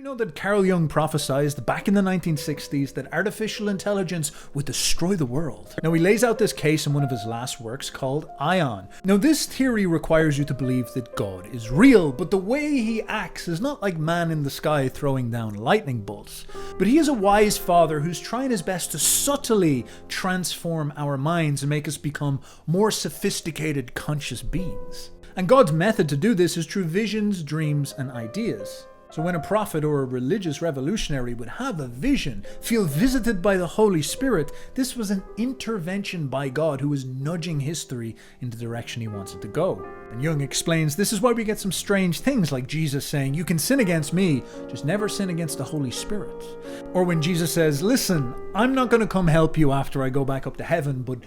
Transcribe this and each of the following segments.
You know that Carl Jung prophesied back in the 1960s that artificial intelligence would destroy the world. Now he lays out this case in one of his last works called Aion. Now this theory requires you to believe that God is real, but the way he acts is not like man in the sky throwing down lightning bolts. But he is a wise father who's trying his best to subtly transform our minds and make us become more sophisticated conscious beings. And God's method to do this is through visions, dreams, and ideas. So when a prophet or a religious revolutionary would have a vision, feel visited by the Holy Spirit, this was an intervention by God who was nudging history in the direction he wants it to go. And Jung explains this is why we get some strange things like Jesus saying, "You can sin against me, just never sin against the Holy Spirit." Or when Jesus says, "Listen, I'm not going to come help you after I go back up to heaven, but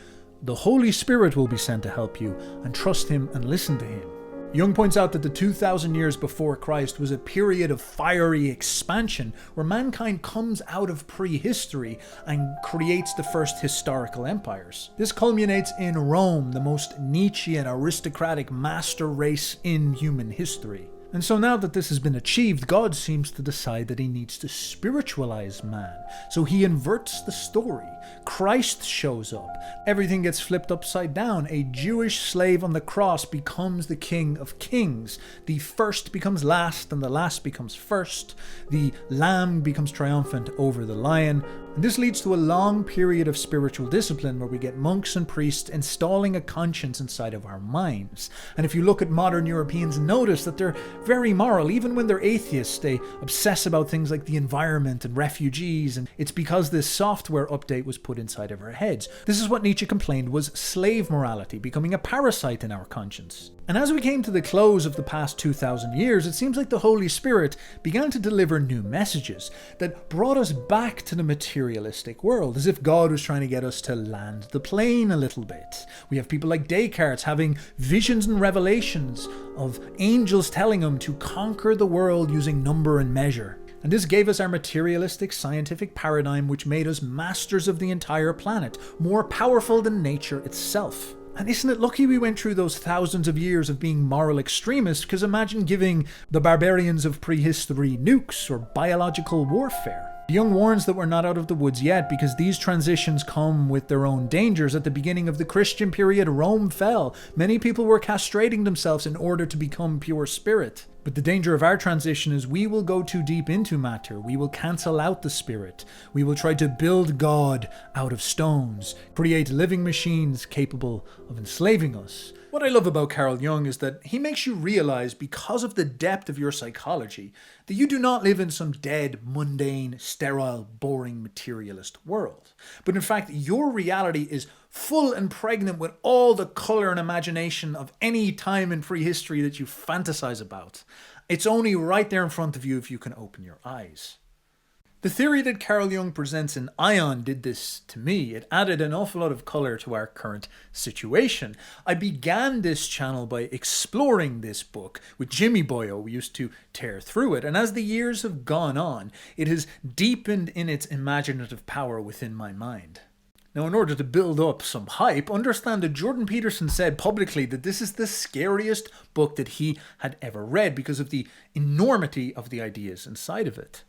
the Holy Spirit will be sent to help you, and trust him and listen to him." Jung points out that the 2,000 years before Christ was a period of fiery expansion where mankind comes out of prehistory and creates the first historical empires. This culminates in Rome, the most Nietzschean aristocratic master race in human history. And so now that this has been achieved, God seems to decide that he needs to spiritualize man. So he inverts the story. Christ shows up. Everything gets flipped upside down. A Jewish slave on the cross becomes the King of Kings. The first becomes last and the last becomes first. The lamb becomes triumphant over the lion. And this leads to a long period of spiritual discipline where we get monks and priests installing a conscience inside of our minds. And if you look at modern Europeans, notice that they're very moral. Even when they're atheists, they obsess about things like the environment and refugees. And it's because this software update was put inside of our heads. This is what Nietzsche complained was slave morality, becoming a parasite in our conscience. And as we came to the close of the past 2,000 years, it seems like the Holy Spirit began to deliver new messages that brought us back to the materialistic world, as if God was trying to get us to land the plane a little bit. We have people like Descartes having visions and revelations of angels telling him to conquer the world using number and measure. And this gave us our materialistic scientific paradigm, which made us masters of the entire planet, more powerful than nature itself. And isn't it lucky we went through those thousands of years of being moral extremists? Because imagine giving the barbarians of prehistory nukes or biological warfare. Jung warns that we're not out of the woods yet because these transitions come with their own dangers. At the beginning of the Christian period, Rome fell. Many people were castrating themselves in order to become pure spirit. But the danger of our transition is we will go too deep into matter. We will cancel out the spirit. We will try to build God out of stones, create living machines capable of enslaving us. What I love about Carl Jung is that he makes you realize, because of the depth of your psychology, that you do not live in some dead, mundane, sterile, boring, materialist world. But in fact, your reality is full and pregnant with all the colour and imagination of any time in prehistory that you fantasize about. It's only right there in front of you if you can open your eyes. The theory that Carl Jung presents in Aion did this to me. It added an awful lot of colour to our current situation. I began this channel by exploring this book with Jimmy Boyo. We used to tear through it. And as the years have gone on, it has deepened in its imaginative power within my mind. Now, in order to build up some hype, understand that Jordan Peterson said publicly that this is the scariest book that he had ever read because of the enormity of the ideas inside of it.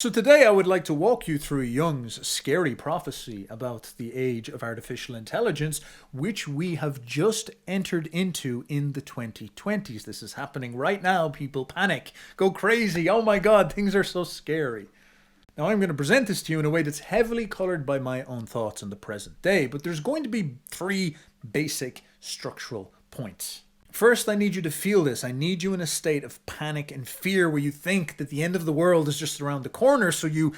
So today I would like to walk you through Jung's scary prophecy about the age of artificial intelligence, which we have just entered into in the 2020s. This is happening right now. People panic, go crazy. Oh my God, things are so scary. Now I'm going to present this to you in a way that's heavily colored by my own thoughts in the present day, but there's going to be three basic structural points. First, I need you to feel this. I need you in a state of panic and fear where you think that the end of the world is just around the corner. So you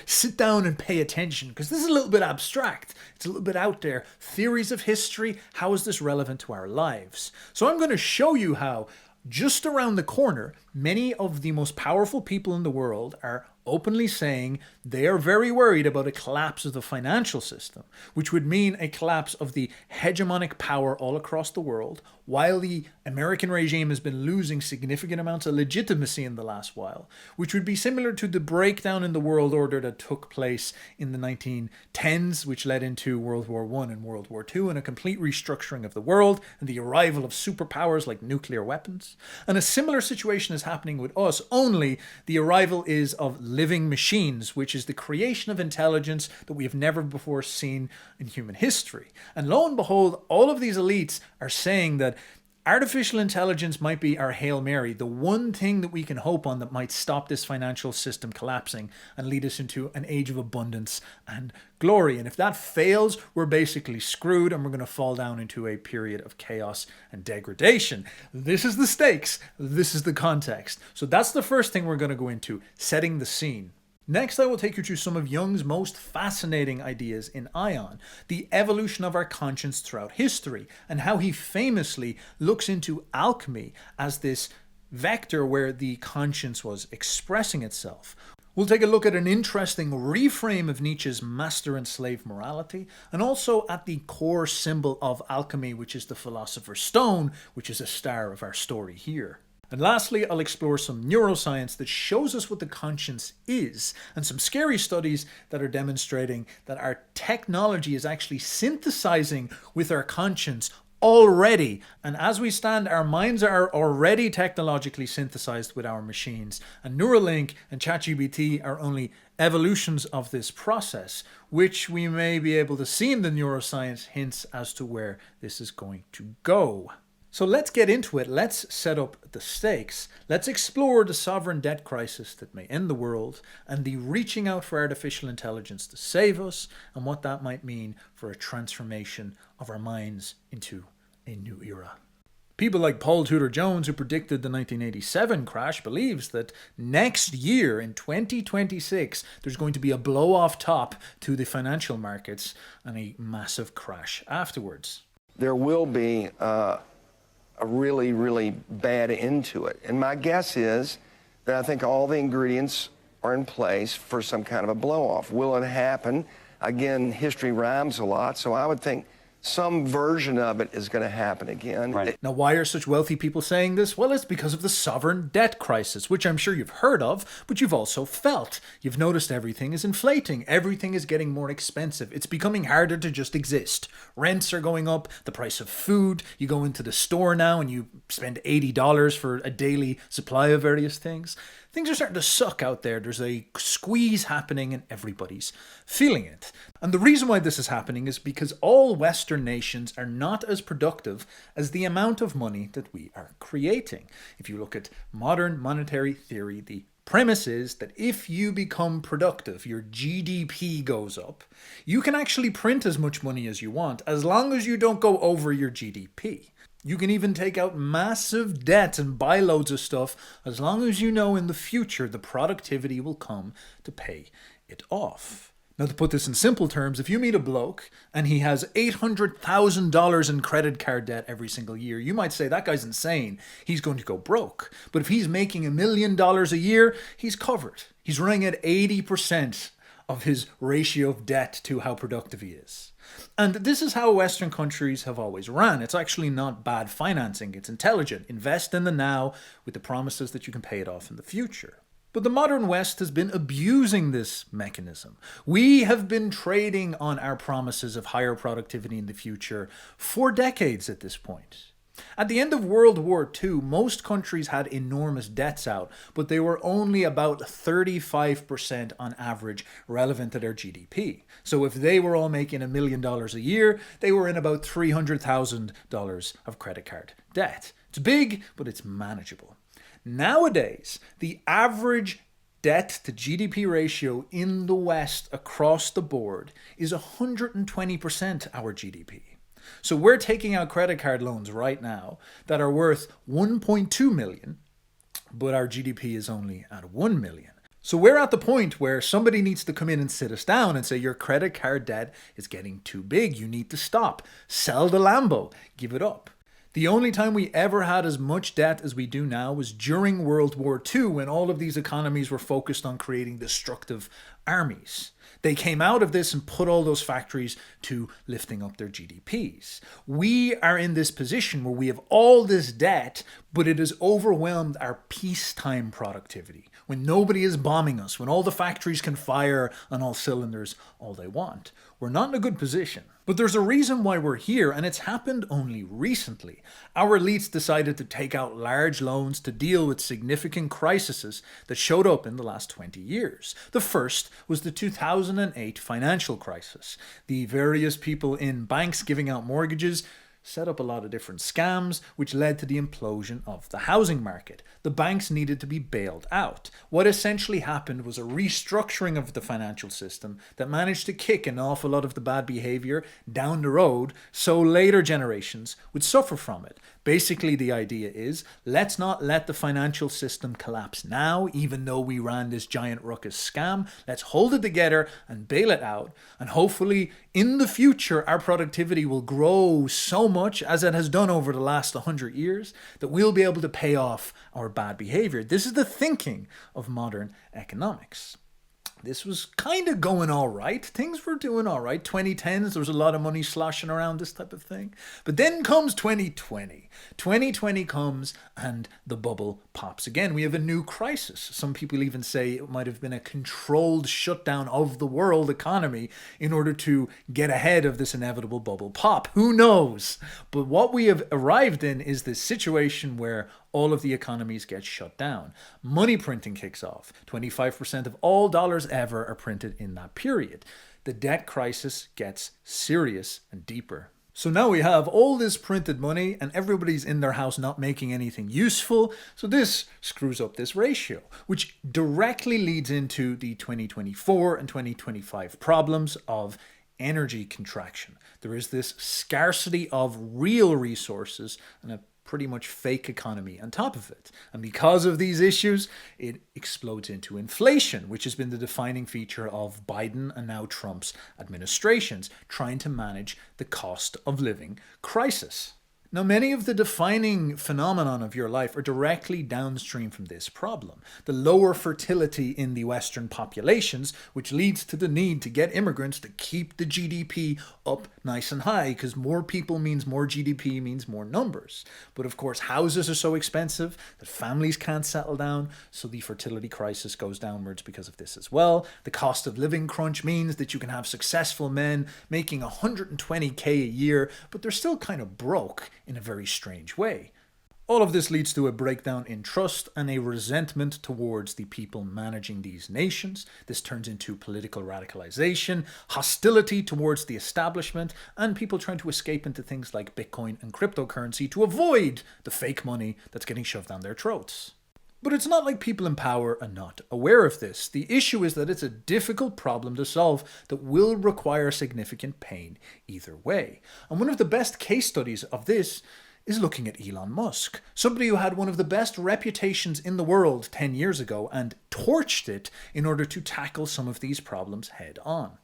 sit down and pay attention, because this is a little bit abstract. It's a little bit out there. Theories of history. How is this relevant to our lives? So I'm going to show you how just around the corner, many of the most powerful people in the world are openly saying they are very worried about a collapse of the financial system, which would mean a collapse of the hegemonic power all across the world. while the American regime has been losing significant amounts of legitimacy in the last while, which would be similar to the breakdown in the world order that took place in the 1910s, which led into World War I and World War II, and a complete restructuring of the world and the arrival of superpowers like nuclear weapons. And a similar situation is happening with us, only the arrival is of living machines, which is the creation of intelligence that we have never before seen in human history. And lo and behold, all of these elites are saying that artificial intelligence might be our Hail Mary, the one thing that we can hope on that might stop this financial system collapsing and lead us into an age of abundance and glory. And if that fails, we're basically screwed and we're going to fall down into a period of chaos and degradation. This is the stakes. This is the context. So that's the first thing we're going to go into, setting the scene. Next, I will take you through some of Jung's most fascinating ideas in Aion, the evolution of our conscience throughout history, and how he famously looks into alchemy as this vector where the conscience was expressing itself. We'll take a look at an interesting reframe of Nietzsche's master and slave morality, and also at the core symbol of alchemy, which is the Philosopher's Stone, which is a star of our story here. And lastly, I'll explore some neuroscience that shows us what the conscience is, and some scary studies that are demonstrating that our technology is actually synthesizing with our conscience already. And as we stand, our minds are already technologically synthesized with our machines. And Neuralink and ChatGPT are only evolutions of this process, which we may be able to see in the neuroscience hints as to where this is going to go. So let's get into it. Let's set up the stakes. Let's explore the sovereign debt crisis that may end the world, and the reaching out for artificial intelligence to save us, and what that might mean for a transformation of our minds into a new era. People like Paul Tudor Jones, who predicted the 1987 crash, believes that next year, in 2026, there's going to be a blow-off top to the financial markets and a massive crash afterwards. There will be a really, really bad end to it. And my guess is that I think all the ingredients are in place for some kind of a blow-off. Will it happen? Again, history rhymes a lot, so I would think some version of it is going to happen again. Right. Now, why are such wealthy people saying this? Well, it's because of the sovereign debt crisis, which I'm sure you've heard of, but you've also felt. You've noticed everything is inflating. Everything is getting more expensive. It's becoming harder to just exist. Rents are going up, the price of food. You go into the store now and you spend $80 for a daily supply of various things. Things are starting to suck out there. There's a squeeze happening and everybody's feeling it. And the reason why this is happening is because all Western nations are not as productive as the amount of money that we are creating. If you look at modern monetary theory, the premise is that if you become productive, your GDP goes up, you can actually print as much money as you want as long as you don't go over your GDP. You can even take out massive debt and buy loads of stuff as long as you know in the future the productivity will come to pay it off. Now, to put this in simple terms, if you meet a bloke and he has $800,000 in credit card debt every single year, you might say that guy's insane. He's going to go broke. But if he's making $1 million a year, he's covered. He's running at 80% of his ratio of debt to how productive he is. And this is how Western countries have always ran. It's actually not bad financing. It's intelligent. Invest in the now with the promises that you can pay it off in the future. But the modern West has been abusing this mechanism. We have been trading on our promises of higher productivity in the future for decades at this point. At the end of World War II, most countries had enormous debts out, but they were only about 35% on average relevant to their GDP. So if they were all making $1 million a year, they were in about $300,000 of credit card debt. It's big, but it's manageable. Nowadays, the average debt to GDP ratio in the West across the board is 120% our GDP. So we're taking out credit card loans right now that are worth 1.2 million, but our GDP is only at 1 million. So we're at the point where somebody needs to come in and sit us down and say, your credit card debt is getting too big. You need to stop. Sell the Lambo. Give it up. The only time we ever had as much debt as we do now was during World War II, when all of these economies were focused on creating destructive armies. They came out of this and put all those factories to lifting up their GDPs. We are in this position where we have all this debt, but it has overwhelmed our peacetime productivity. When nobody is bombing us, when all the factories can fire on all cylinders all they want. We're not in a good position. But there's a reason why we're here, and it's happened only recently. Our elites decided to take out large loans to deal with significant crises that showed up in the last 20 years. The first was the 2008 financial crisis. The various people in banks giving out mortgages set up a lot of different scams, which led to the implosion of the housing market. The banks needed to be bailed out. What essentially happened was a restructuring of the financial system that managed to kick an awful lot of the bad behavior down the road so later generations would suffer from it. Basically, the idea is, let's not let the financial system collapse now, even though we ran this giant ruckus scam. Let's hold it together and bail it out. And hopefully, in the future, our productivity will grow so much, as it has done over the last 100 years, that we'll be able to pay off our bad behavior. This is the thinking of modern economics. This was kind of going all right. Things were doing all right. 2010s, there was a lot of money sloshing around, this type of thing. But then comes 2020. 2020 comes and the bubble pops again. We have a new crisis. Some people even say it might have been a controlled shutdown of the world economy in order to get ahead of this inevitable bubble pop. Who knows? But what we have arrived in is this situation where all of the economies get shut down. Money printing kicks off. 25% of all dollars ever are printed in that period. The debt crisis gets serious and deeper. So now we have all this printed money and everybody's in their house not making anything useful. So this screws up this ratio, which directly leads into the 2024 and 2025 problems of energy contraction. There is this scarcity of real resources and a pretty much fake economy on top of it. And because of these issues, it explodes into inflation, which has been the defining feature of Biden and now Trump's administrations, trying to manage the cost of living crisis. Now, many of the defining phenomenon of your life are directly downstream from this problem. The lower fertility in the Western populations, which leads to the need to get immigrants to keep the GDP up nice and high, because more people means more GDP means more numbers. But of course, houses are so expensive that families can't settle down, so the fertility crisis goes downwards because of this as well. The cost of living crunch means that you can have successful men making $120K a year, but they're still kind of broke in a very strange way. All of this leads to a breakdown in trust and a resentment towards the people managing these nations. This turns into political radicalization, hostility towards the establishment, and people trying to escape into things like Bitcoin and cryptocurrency to avoid the fake money that's getting shoved down their throats. But it's not like people in power are not aware of this. The issue is that it's a difficult problem to solve that will require significant pain either way. And one of the best case studies of this is looking at Elon Musk, somebody who had one of the best reputations in the world 10 years ago and torched it in order to tackle some of these problems head on.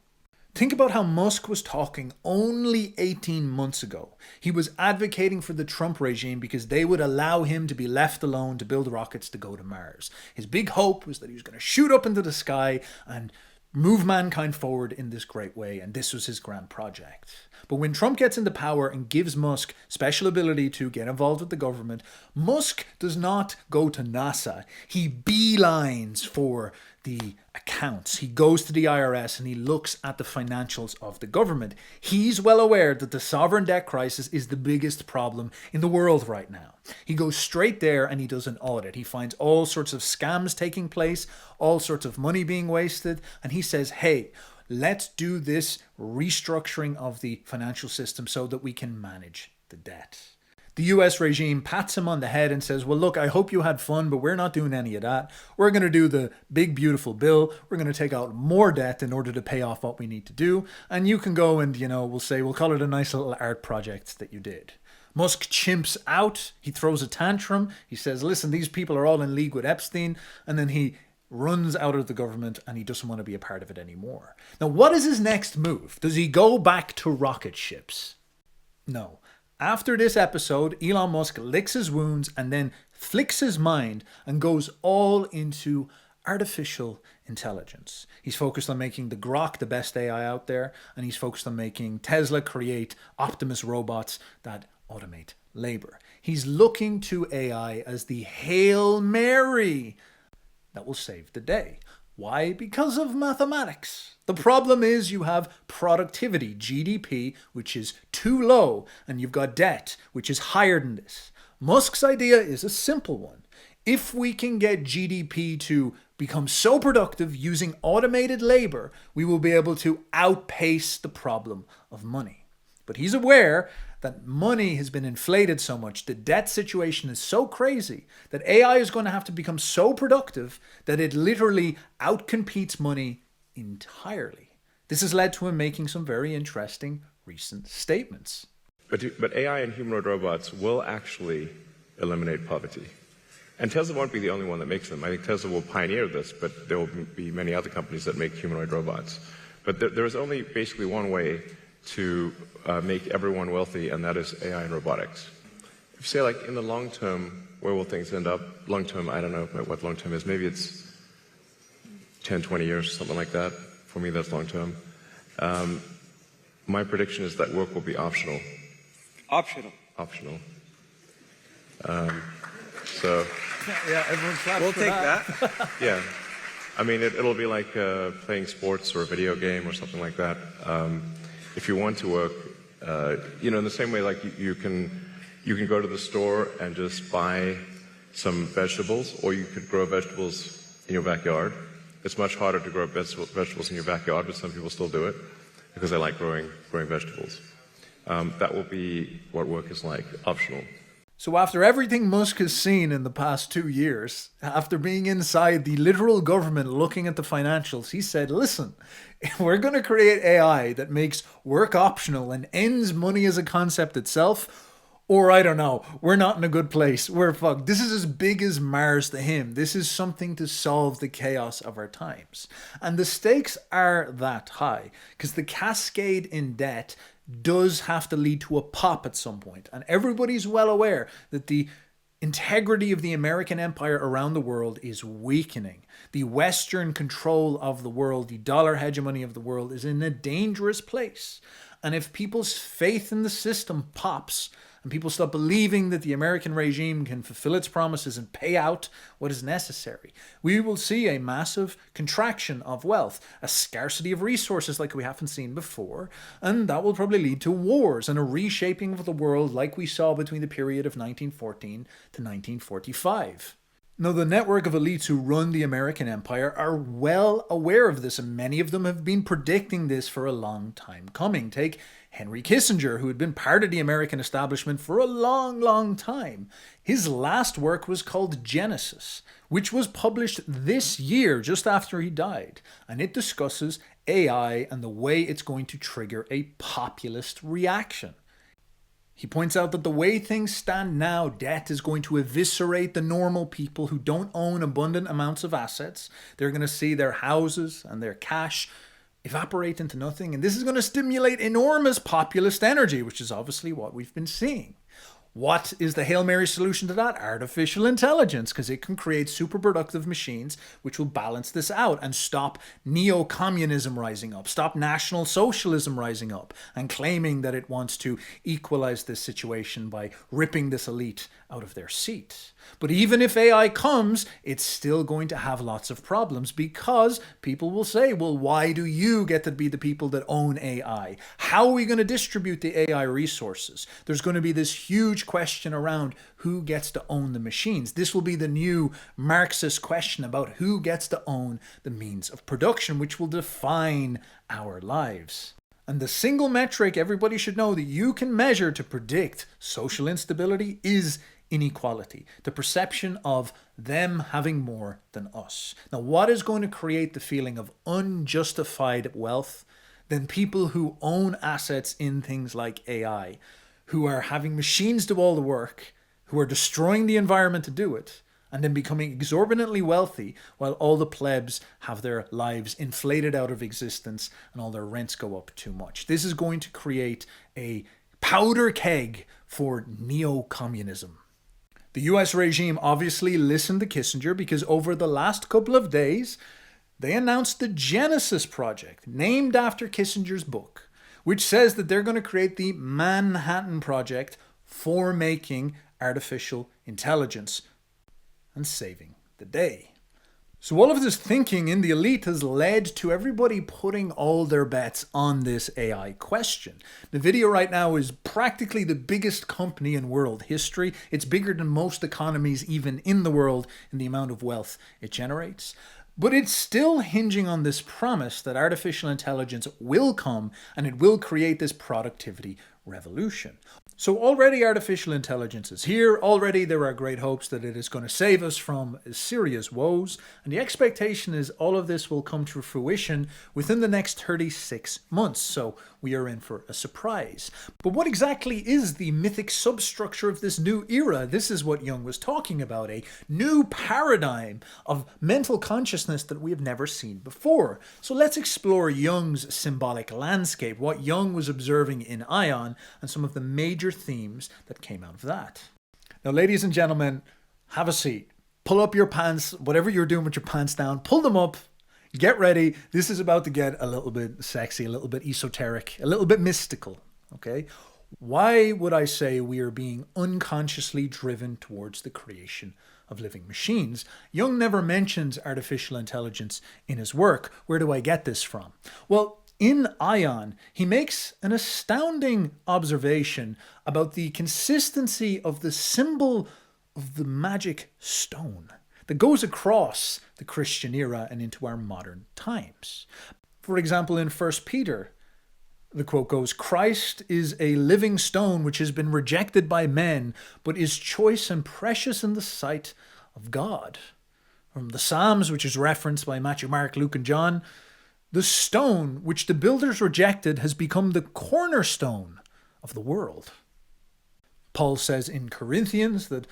Think about how Musk was talking only 18 months ago. He was advocating for the Trump regime because they would allow him to be left alone to build rockets to go to Mars. His big hope was that he was going to shoot up into the sky and move mankind forward in this great way, and this was his grand project. But when Trump gets into power and gives Musk special ability to get involved with the government, Musk does not go to NASA. He beelines for the accounts. He goes to the IRS and he looks at the financials of the government. He's well aware that the sovereign debt crisis is the biggest problem in the world right now. He goes straight there and he does an audit. He finds all sorts of scams taking place, all sorts of money being wasted, and he says, hey, let's do this restructuring of the financial system so that we can manage the debt. The US regime pats him on the head and says, well, look, I hope you had fun, but we're not doing any of that. We're going to do the big, beautiful bill. We're going to take out more debt in order to pay off what we need to do. And you can go and, we'll call it a nice little art project that you did. Musk chimps out. He throws a tantrum. He says, listen, these people are all in league with Epstein. And then he runs out of the government and he doesn't want to be a part of it anymore. Now, what is his next move? Does he go back to rocket ships? No. After this episode, Elon Musk licks his wounds and then flicks his mind and goes all into artificial intelligence. He's focused on making the Grok the best AI out there, and he's focused on making Tesla create Optimus robots that automate labor. He's looking to AI as the Hail Mary that will save the day. Why? Because of mathematics. The problem is you have productivity, GDP, which is too low, and you've got debt, which is higher than this. Musk's idea is a simple one. If we can get GDP to become so productive using automated labor, we will be able to outpace the problem of money. But he's aware that money has been inflated so much, the debt situation is so crazy, that AI is going to have to become so productive that it literally outcompetes money entirely. This has led to him making some very interesting recent statements. But AI and humanoid robots will actually eliminate poverty. And Tesla won't be the only one that makes them. I think Tesla will pioneer this, but there will be many other companies that make humanoid robots. But there is only basically one way to make everyone wealthy, and that is AI and robotics. If you say, like, in the long term, where will things end up? Long term, I don't know what long term is. Maybe it's 10, 20 years, something like that. For me, that's long term. My prediction is that work will be optional. Optional. Optional. So... Yeah, everyone claps We'll for take that. that. Yeah. I mean, it'll be like playing sports or a video game or something like that. If you want to work, in the same way, like you can go to the store and just buy some vegetables, or you could grow vegetables in your backyard. It's much harder to grow vegetables in your backyard, but some people still do it because they like growing vegetables. That will be what work is like, optional. So after everything Musk has seen in the past 2 years, after being inside the literal government looking at the financials, he said, listen, we're going to create AI that makes work optional and ends money as a concept itself, or I don't know, we're not in a good place. We're fucked. This is as big as Mars to him. This is something to solve the chaos of our times. And the stakes are that high because the cascade in debt does have to lead to a pop at some point. And everybody's well aware that the integrity of the American empire around the world is weakening. The Western control of the world, the dollar hegemony of the world is in a dangerous place. And if people's faith in the system pops, and people stop believing that the American regime can fulfill its promises and pay out what is necessary, we will see a massive contraction of wealth, a scarcity of resources like we haven't seen before, and that will probably lead to wars and a reshaping of the world like we saw between the period of 1914 to 1945. Now, the network of elites who run the American empire are well aware of this, and many of them have been predicting this for a long time coming. Take Henry Kissinger, who had been part of the American establishment for a long, long time. His last work was called Genesis, which was published this year, just after he died, and it discusses AI and the way it's going to trigger a populist reaction. He points out that the way things stand now, debt is going to eviscerate the normal people who don't own abundant amounts of assets. They're going to see their houses and their cash evaporate into nothing. And this is going to stimulate enormous populist energy, which is obviously what we've been seeing. What is the Hail Mary solution to that? Artificial intelligence, because it can create super productive machines which will balance this out and stop neo-communism rising up, stop National Socialism rising up and claiming that it wants to equalize this situation by ripping this elite out of their seat. But even if AI comes, it's still going to have lots of problems because people will say, well, why do you get to be the people that own AI? How are we going to distribute the AI resources? There's going to be this huge question around who gets to own the machines. This will be the new Marxist question about who gets to own the means of production, which will define our lives. And the single metric everybody should know that you can measure to predict social instability is inequality, the perception of them having more than us. Now, what is going to create the feeling of unjustified wealth than people who own assets in things like AI, who are having machines do all the work, who are destroying the environment to do it, and then becoming exorbitantly wealthy while all the plebs have their lives inflated out of existence and all their rents go up too much. This is going to create a powder keg for neo-communism. The US regime obviously listened to Kissinger because over the last couple of days, they announced the Genesis Project, named after Kissinger's book, which says that they're going to create the Manhattan Project for making artificial intelligence and saving the day. So all of this thinking in the elite has led to everybody putting all their bets on this AI question. NVIDIA right now is practically the biggest company in world history. It's bigger than most economies even in the world in the amount of wealth it generates. But it's still hinging on this promise that artificial intelligence will come and it will create this productivity revolution. So already artificial intelligence is here. Already there are great hopes that it is going to save us from serious woes. And the expectation is all of this will come to fruition within the next 36 months. So we are in for a surprise. But what exactly is the mythic substructure of this new era? This is what Jung was talking about, a new paradigm of mental consciousness that we have never seen before. So let's explore Jung's symbolic landscape, what Jung was observing in Aion, and some of the major themes that came out of that. Now, ladies and gentlemen, have a seat. Pull up your pants, whatever you're doing with your pants down, pull them up, get ready. This is about to get a little bit sexy, a little bit esoteric, a little bit mystical, okay? Why would I say we are being unconsciously driven towards the creation of living machines? Jung never mentions artificial intelligence in his work. Where do I get this from? Well, in Aion, he makes an astounding observation about the consistency of the symbol of the magic stone that goes across the Christian era and into our modern times. For example, in 1 Peter, the quote goes, "Christ is a living stone which has been rejected by men, but is choice and precious in the sight of God." From the Psalms, which is referenced by Matthew, Mark, Luke, and John, the stone which the builders rejected has become the cornerstone of the world. Paul says in Corinthians that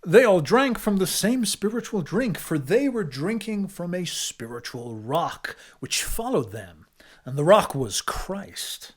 they all drank from the same spiritual drink, for they were drinking from a spiritual rock which followed them, and the rock was Christ.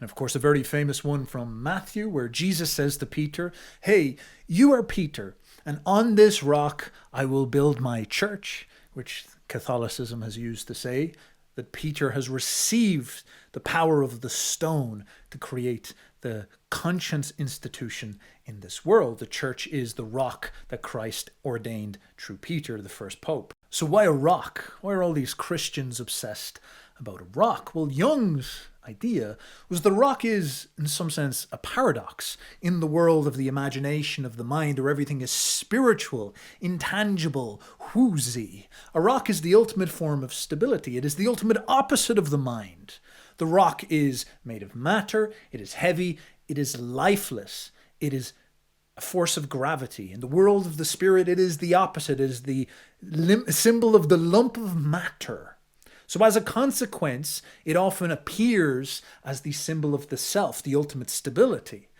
And of course, a very famous one from Matthew where Jesus says to Peter, "Hey, you are Peter, and on this rock I will build my church," which Catholicism has used to say that Peter has received the power of the stone to create the conscience institution in this world. The church is the rock that Christ ordained through Peter, the first pope. So why a rock? Why are all these Christians obsessed about a rock? Well, Jung's idea was the rock is, in some sense, a paradox in the world of the imagination, of the mind, where everything is spiritual, intangible, woozy. A rock is the ultimate form of stability. It is the ultimate opposite of the mind. The rock is made of matter, it is heavy, it is lifeless, it is a force of gravity. In the world of the spirit, it is the opposite. It is the symbol of the lump of matter. So as a consequence, it often appears as the symbol of the self, the ultimate stability.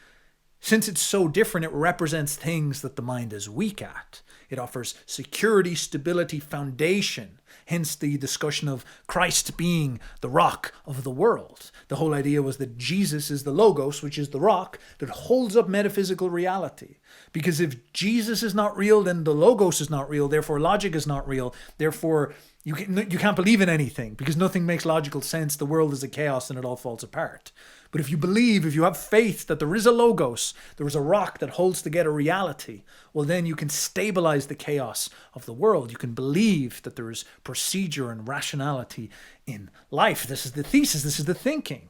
Since it's so different, it represents things that the mind is weak at. It offers security, stability, foundation. Hence the discussion of Christ being the rock of the world. The whole idea was that Jesus is the logos, which is the rock that holds up metaphysical reality. Because if Jesus is not real, then the logos is not real. Therefore, logic is not real. Therefore, you can't believe in anything because nothing makes logical sense. The world is a chaos and it all falls apart. But if you believe, if you have faith that there is a logos, there is a rock that holds together reality, well, then you can stabilize the chaos of the world. You can believe that there is procedure and rationality in life. This is the thesis. This is the thinking.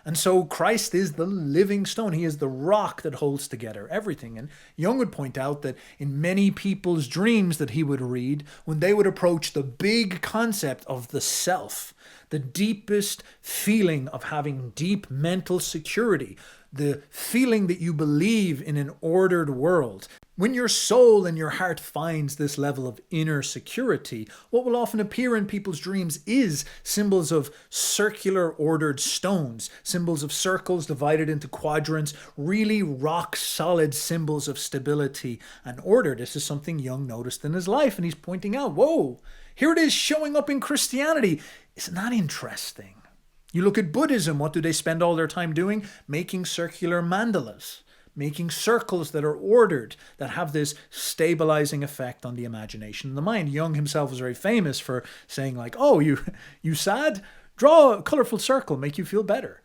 And so Christ is the living stone. He is the rock that holds together everything. And Jung would point out that in many people's dreams that he would read, when they would approach the big concept of the self, the deepest feeling of having deep mental security, the feeling that you believe in an ordered world. When your soul and your heart finds this level of inner security, what will often appear in people's dreams is symbols of circular ordered stones, symbols of circles divided into quadrants, really rock solid symbols of stability and order. This is something Jung noticed in his life, and he's pointing out, whoa, here it is showing up in Christianity. Isn't that interesting? You look at Buddhism, what do they spend all their time doing? Making circular mandalas, making circles that are ordered, that have this stabilizing effect on the imagination and the mind. Jung himself was very famous for saying like, oh, you sad? Draw a colorful circle, make you feel better.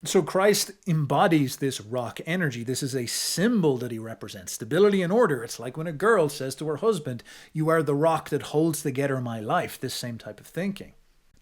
So Christ embodies this rock energy. This is a symbol that he represents. Stability and order. It's like when a girl says to her husband, you are the rock that holds together my life. This same type of thinking.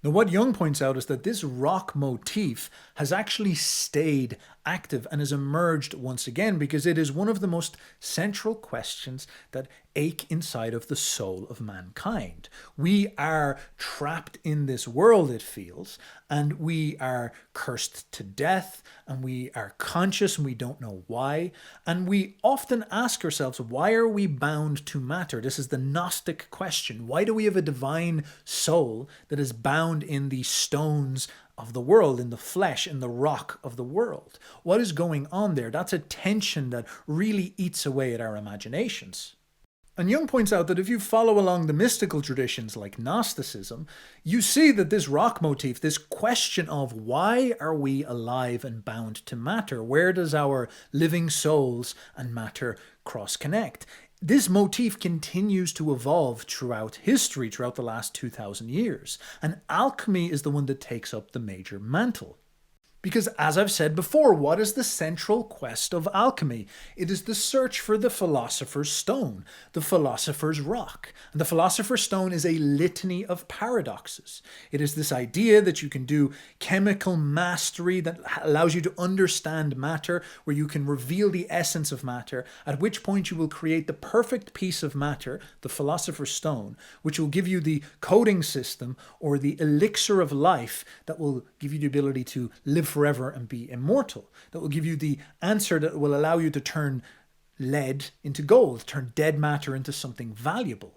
Now, what Jung points out is that this rock motif has actually stayed active and has emerged once again because it is one of the most central questions that ache inside of the soul of mankind. We are trapped in this world, it feels, and we are cursed to death, and we are conscious and we don't know why. And we often ask ourselves, why are we bound to matter? This is the Gnostic question. Why do we have a divine soul that is bound in the stones of the world, in the flesh, in the rock of the world? What is going on there? That's a tension that really eats away at our imaginations. And Jung points out that if you follow along the mystical traditions like Gnosticism, you see that this rock motif, this question of why are we alive and bound to matter? Where does our living souls and matter cross-connect? This motif continues to evolve throughout history, throughout the last 2,000 years. And alchemy is the one that takes up the major mantle. Because as I've said before, what is the central quest of alchemy? It is the search for the philosopher's stone, the philosopher's rock. And the philosopher's stone is a litany of paradoxes. It is this idea that you can do chemical mastery that allows you to understand matter, where you can reveal the essence of matter, at which point you will create the perfect piece of matter, the philosopher's stone, which will give you the coding system or the elixir of life that will give you the ability to live forever and be immortal. That will give you the answer that will allow you to turn lead into gold, turn dead matter into something valuable.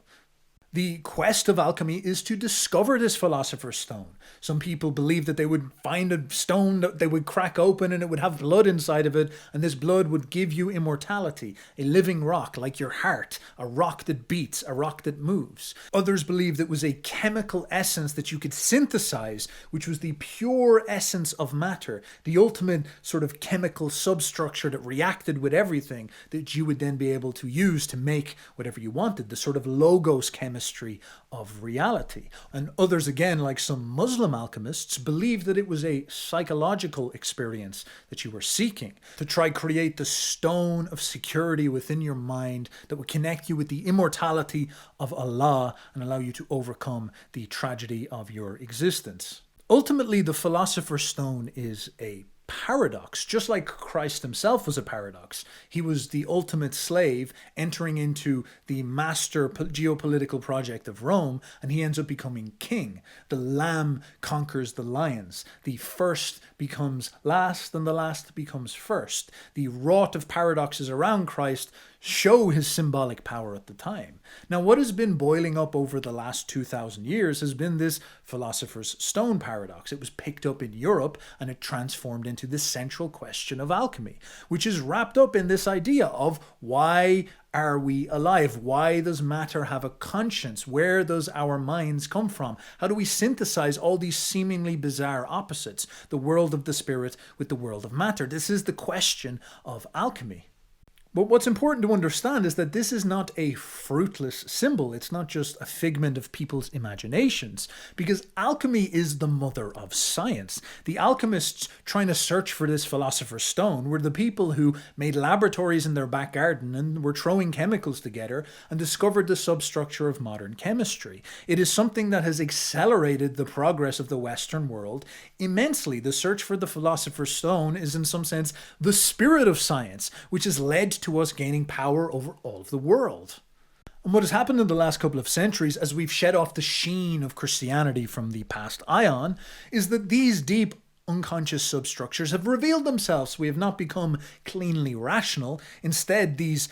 The quest of alchemy is to discover this philosopher's stone. Some people believe that they would find a stone that they would crack open and it would have blood inside of it, and this blood would give you immortality, a living rock like your heart, a rock that beats, a rock that moves. Others believed it was a chemical essence that you could synthesize, which was the pure essence of matter, the ultimate sort of chemical substructure that reacted with everything that you would then be able to use to make whatever you wanted, the sort of logos chemistry of reality. And others, again, like some Muslim alchemists, believed that it was a psychological experience that you were seeking, to try create the stone of security within your mind that would connect you with the immortality of Allah and allow you to overcome the tragedy of your existence. Ultimately, the philosopher's stone is a paradox, just like Christ himself was a paradox. He was the ultimate slave entering into the master geopolitical project of Rome, and he ends up becoming king. The lamb conquers the lions. The first becomes last, and the last becomes first. The wrought of paradoxes around Christ show his symbolic power at the time. Now, what has been boiling up over the last 2,000 years has been this philosopher's stone paradox. It was picked up in Europe and it transformed into the central question of alchemy, which is wrapped up in this idea of why are we alive? Why does matter have a conscience? Where does our minds come from? How do we synthesize all these seemingly bizarre opposites, the world of the spirit with the world of matter? This is the question of alchemy. But what's important to understand is that this is not a fruitless symbol. It's not just a figment of people's imaginations, because alchemy is the mother of science. The alchemists trying to search for this philosopher's stone were the people who made laboratories in their back garden and were throwing chemicals together and discovered the substructure of modern chemistry. It is something that has accelerated the progress of the Western world immensely. The search for the philosopher's stone is in some sense the spirit of science, which has led to us gaining power over all of the world. And what has happened in the last couple of centuries, as we've shed off the sheen of Christianity from the past Aion, is that these deep unconscious substructures have revealed themselves. We have not become cleanly rational. Instead, these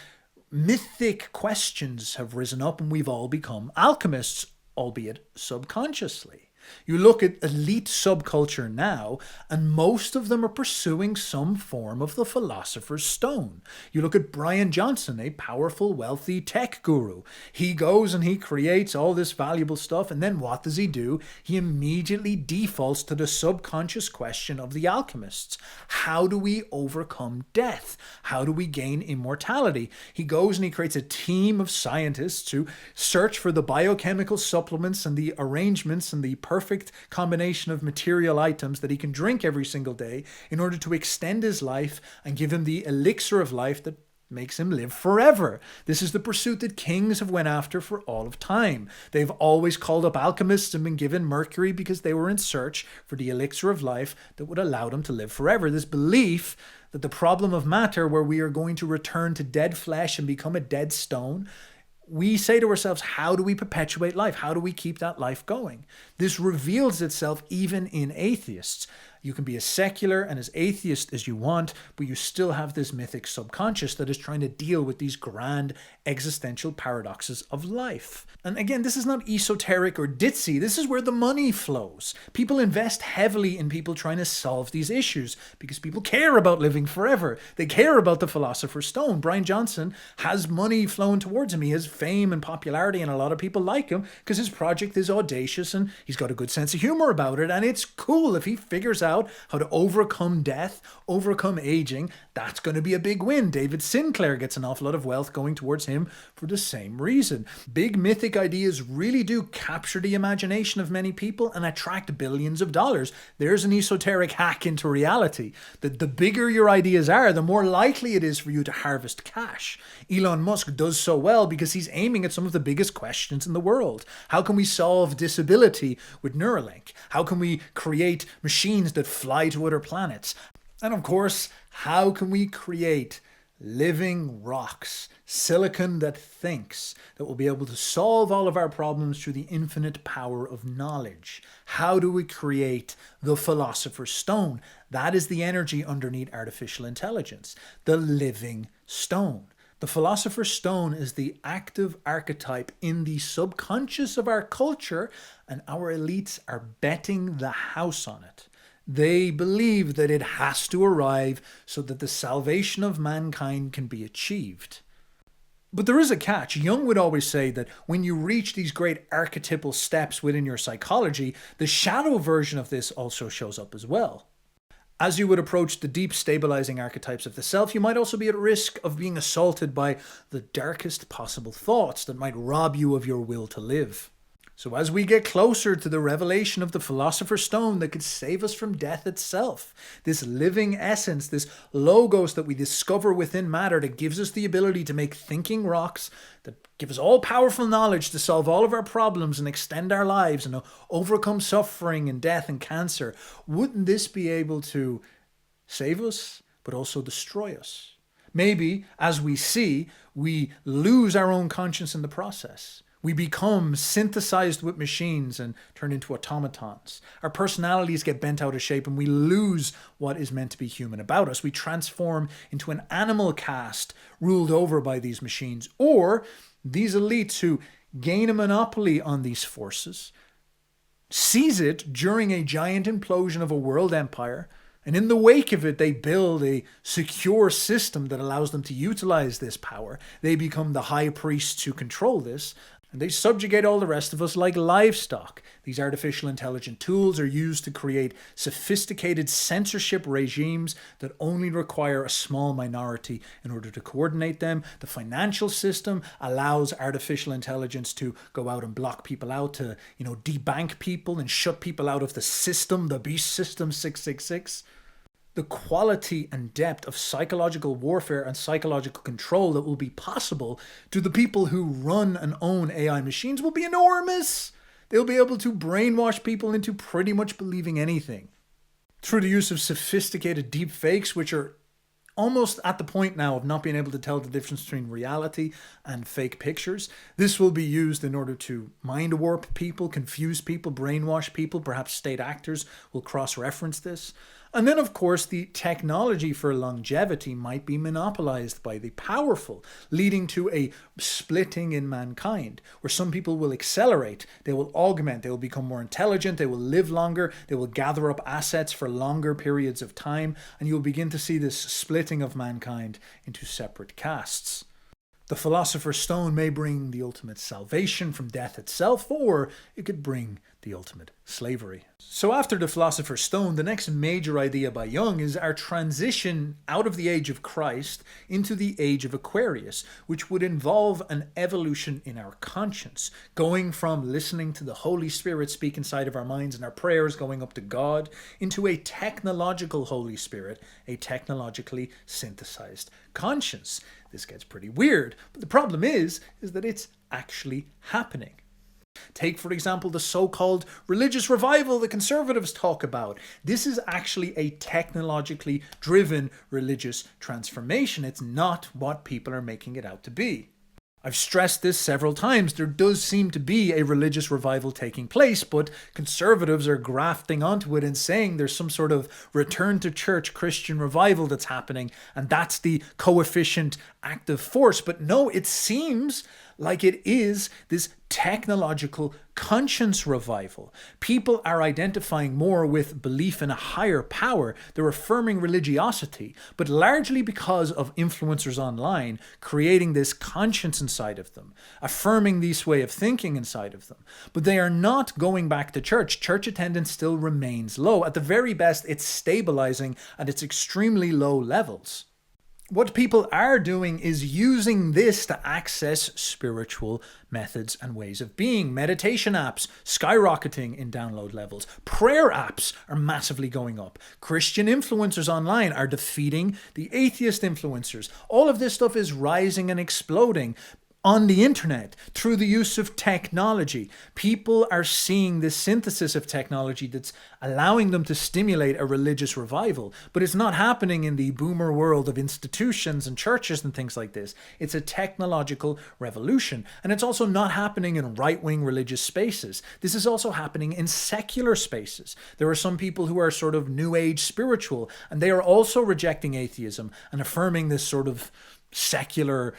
mythic questions have risen up and we've all become alchemists, albeit subconsciously. You look at elite subculture now, and most of them are pursuing some form of the Philosopher's Stone. You look at Brian Johnson, a powerful, wealthy tech guru. He goes and he creates all this valuable stuff, and then what does he do? He immediately defaults to the subconscious question of the alchemists. How do we overcome death? How do we gain immortality? He goes and he creates a team of scientists who search for the biochemical supplements and the arrangements and the perfect combination of material items that he can drink every single day in order to extend his life and give him the elixir of life that makes him live forever. This is the pursuit that kings have went after for all of time. They've always called up alchemists and been given mercury because they were in search for the elixir of life that would allow them to live forever. This belief that the problem of matter, where we are going to return to dead flesh and become a dead stone, we say to ourselves, how do we perpetuate life? How do we keep that life going? This reveals itself even in atheists. You can be as secular and as atheist as you want, but you still have this mythic subconscious that is trying to deal with these grand existential paradoxes of life. And again, this is not esoteric or ditzy. This is where the money flows. People invest heavily in people trying to solve these issues because people care about living forever. They care about the Philosopher's Stone. Brian Johnson has money flowing towards him. He has fame and popularity, and a lot of people like him because his project is audacious and he's got a good sense of humor about it. And it's cool if he figures out how to overcome death, overcome aging. That's going to be a big win. David Sinclair gets an awful lot of wealth going towards him for the same reason. Big mythic ideas really do capture the imagination of many people and attract billions of dollars. There's an esoteric hack into reality. That the bigger your ideas are, the more likely it is for you to harvest cash. Elon Musk does so well because he's aiming at some of the biggest questions in the world. How can we solve disability with Neuralink? How can we create machines that fly to other planets? And of course, how can we create living rocks, silicon that thinks, that will be able to solve all of our problems through the infinite power of knowledge? How do we create the Philosopher's Stone? That is the energy underneath artificial intelligence, the living stone. The Philosopher's Stone is the active archetype in the subconscious of our culture, and our elites are betting the house on it. They believe that it has to arrive so that the salvation of mankind can be achieved. But there is a catch. Jung would always say that when you reach these great archetypal steps within your psychology, the shadow version of this also shows up as well. As you would approach the deep stabilizing archetypes of the self, you might also be at risk of being assaulted by the darkest possible thoughts that might rob you of your will to live. So as we get closer to the revelation of the Philosopher's Stone that could save us from death itself, this living essence, this logos that we discover within matter that gives us the ability to make thinking rocks, that give us all powerful knowledge to solve all of our problems and extend our lives and overcome suffering and death and cancer, wouldn't this be able to save us but also destroy us? Maybe, as we see, we lose our own conscience in the process. We become synthesized with machines and turn into automatons. Our personalities get bent out of shape and we lose what is meant to be human about us. We transform into an animal caste ruled over by these machines. Or these elites who gain a monopoly on these forces, seize it during a giant implosion of a world empire, and in the wake of it, they build a secure system that allows them to utilize this power. They become the high priests who control this, and they subjugate all the rest of us like livestock. These artificial intelligent tools are used to create sophisticated censorship regimes that only require a small minority in order to coordinate them. The financial system allows artificial intelligence to go out and block people out, to, debank people and shut people out of the system, the beast system 666. The quality and depth of psychological warfare and psychological control that will be possible to the people who run and own AI machines will be enormous. They'll be able to brainwash people into pretty much believing anything. Through the use of sophisticated deep fakes, which are almost at the point now of not being able to tell the difference between reality and fake pictures. This will be used in order to mind warp people, confuse people, brainwash people. Perhaps state actors will cross-reference this. And then, of course, the technology for longevity might be monopolized by the powerful, leading to a splitting in mankind, where some people will accelerate, they will augment, they will become more intelligent, they will live longer, they will gather up assets for longer periods of time, and you'll begin to see this splitting of mankind into separate castes. The Philosopher's Stone may bring the ultimate salvation from death itself, or it could bring the ultimate slavery. So after the Philosopher's Stone, the next major idea by Jung is our transition out of the age of Christ into the age of Aquarius, which would involve an evolution in our conscience, going from listening to the Holy Spirit speak inside of our minds and our prayers going up to God, into a technological Holy Spirit, a technologically synthesized conscience. This gets pretty weird, but the problem is that it's actually happening. Take, for example, the so-called religious revival the conservatives talk about. This is actually a technologically driven religious transformation. It's not what people are making it out to be. I've stressed this several times. There does seem to be a religious revival taking place, but conservatives are grafting onto it and saying there's some sort of return to church Christian revival that's happening, and that's the coefficient active force. But no, it seems like it is this technological conscience revival. People are identifying more with belief in a higher power. They're affirming religiosity, but largely because of influencers online creating this conscience inside of them, affirming this way of thinking inside of them. But they are not going back to church. Church attendance still remains low. At the very best, it's stabilizing at its extremely low levels. What people are doing is using this to access spiritual methods and ways of being. Meditation apps skyrocketing in download levels. Prayer apps are massively going up. Christian influencers online are defeating the atheist influencers. All of this stuff is rising and exploding on the internet through the use of technology. People are seeing this synthesis of technology that's allowing them to stimulate a religious revival. But it's not happening in the boomer world of institutions and churches and things like this. It's a technological revolution. And it's also not happening in right-wing religious spaces. This is also happening in secular spaces. There are some people who are sort of new age spiritual, and they are also rejecting atheism and affirming this sort of secular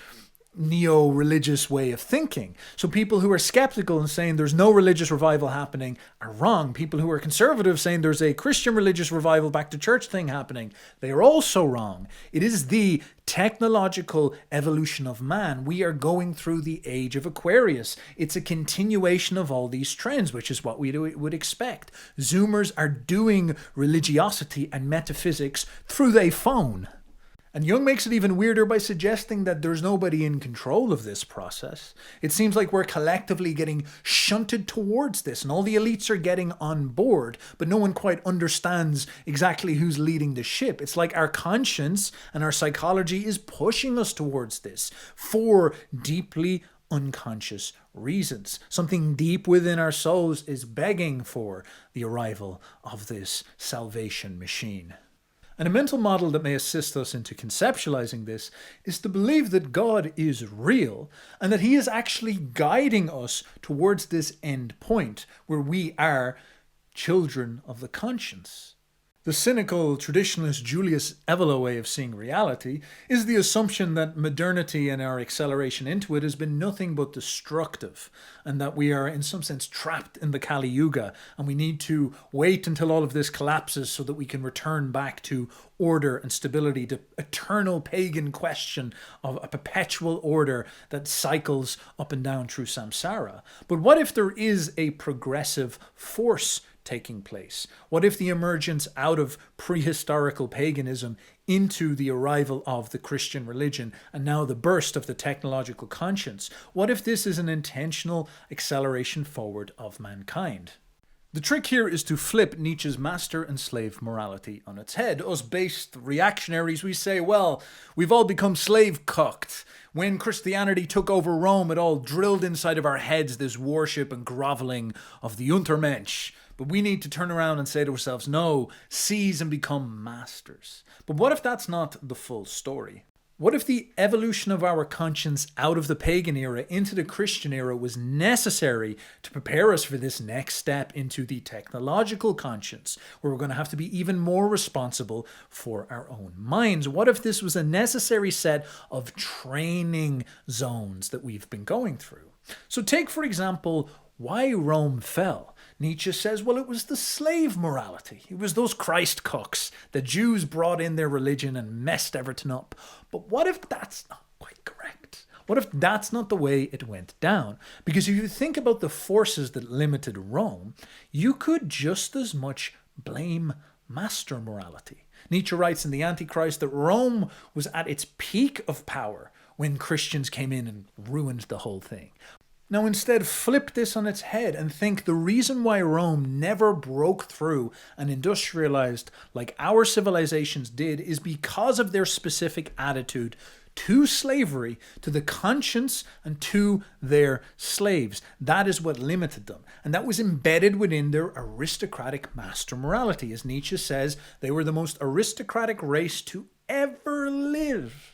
neo-religious way of thinking. So people who are skeptical and saying there's no religious revival happening are wrong. People who are conservative saying there's a Christian religious revival back to church thing happening, they are also wrong. It is the technological evolution of man. We are going through the age of Aquarius. It's a continuation of all these trends, which is what we would expect. Zoomers are doing religiosity and metaphysics through their phone. And Jung makes it even weirder by suggesting that there's nobody in control of this process. It seems like we're collectively getting shunted towards this, and all the elites are getting on board, but no one quite understands exactly who's leading the ship. It's like our conscience and our psychology is pushing us towards this for deeply unconscious reasons. Something deep within our souls is begging for the arrival of this salvation machine. And a mental model that may assist us into conceptualizing this is to believe that God is real and that he is actually guiding us towards this end point where we are children of the conscience. The cynical, traditionalist Julius Evola way of seeing reality is the assumption that modernity and our acceleration into it has been nothing but destructive, and that we are in some sense trapped in the Kali Yuga, and we need to wait until all of this collapses so that we can return back to order and stability, the eternal pagan question of a perpetual order that cycles up and down through samsara. But what if there is a progressive force taking place? What if the emergence out of prehistorical paganism into the arrival of the Christian religion and now the burst of the technological conscience? What if this is an intentional acceleration forward of mankind? The trick here is to flip Nietzsche's master and slave morality on its head. Us based reactionaries, we say, well, we've all become slave-cucked. When Christianity took over Rome, it all drilled inside of our heads this worship and groveling of the Untermensch. But we need to turn around and say to ourselves, no, seize and become masters. But what if that's not the full story? What if the evolution of our conscience out of the pagan era into the Christian era was necessary to prepare us for this next step into the technological conscience, where we're going to have to be even more responsible for our own minds? What if this was a necessary set of training zones that we've been going through? So take, for example, why Rome fell. Nietzsche says, well, it was the slave morality. It was those Christ cooks. The Jews brought in their religion and messed everything up. But what if that's not quite correct? What if that's not the way it went down? Because if you think about the forces that limited Rome, you could just as much blame master morality. Nietzsche writes in The Antichrist that Rome was at its peak of power when Christians came in and ruined the whole thing. Now instead, flip this on its head and think the reason why Rome never broke through and industrialized like our civilizations did is because of their specific attitude to slavery, to the conscience, and to their slaves. That is what limited them. And that was embedded within their aristocratic master morality. As Nietzsche says, they were the most aristocratic race to ever live.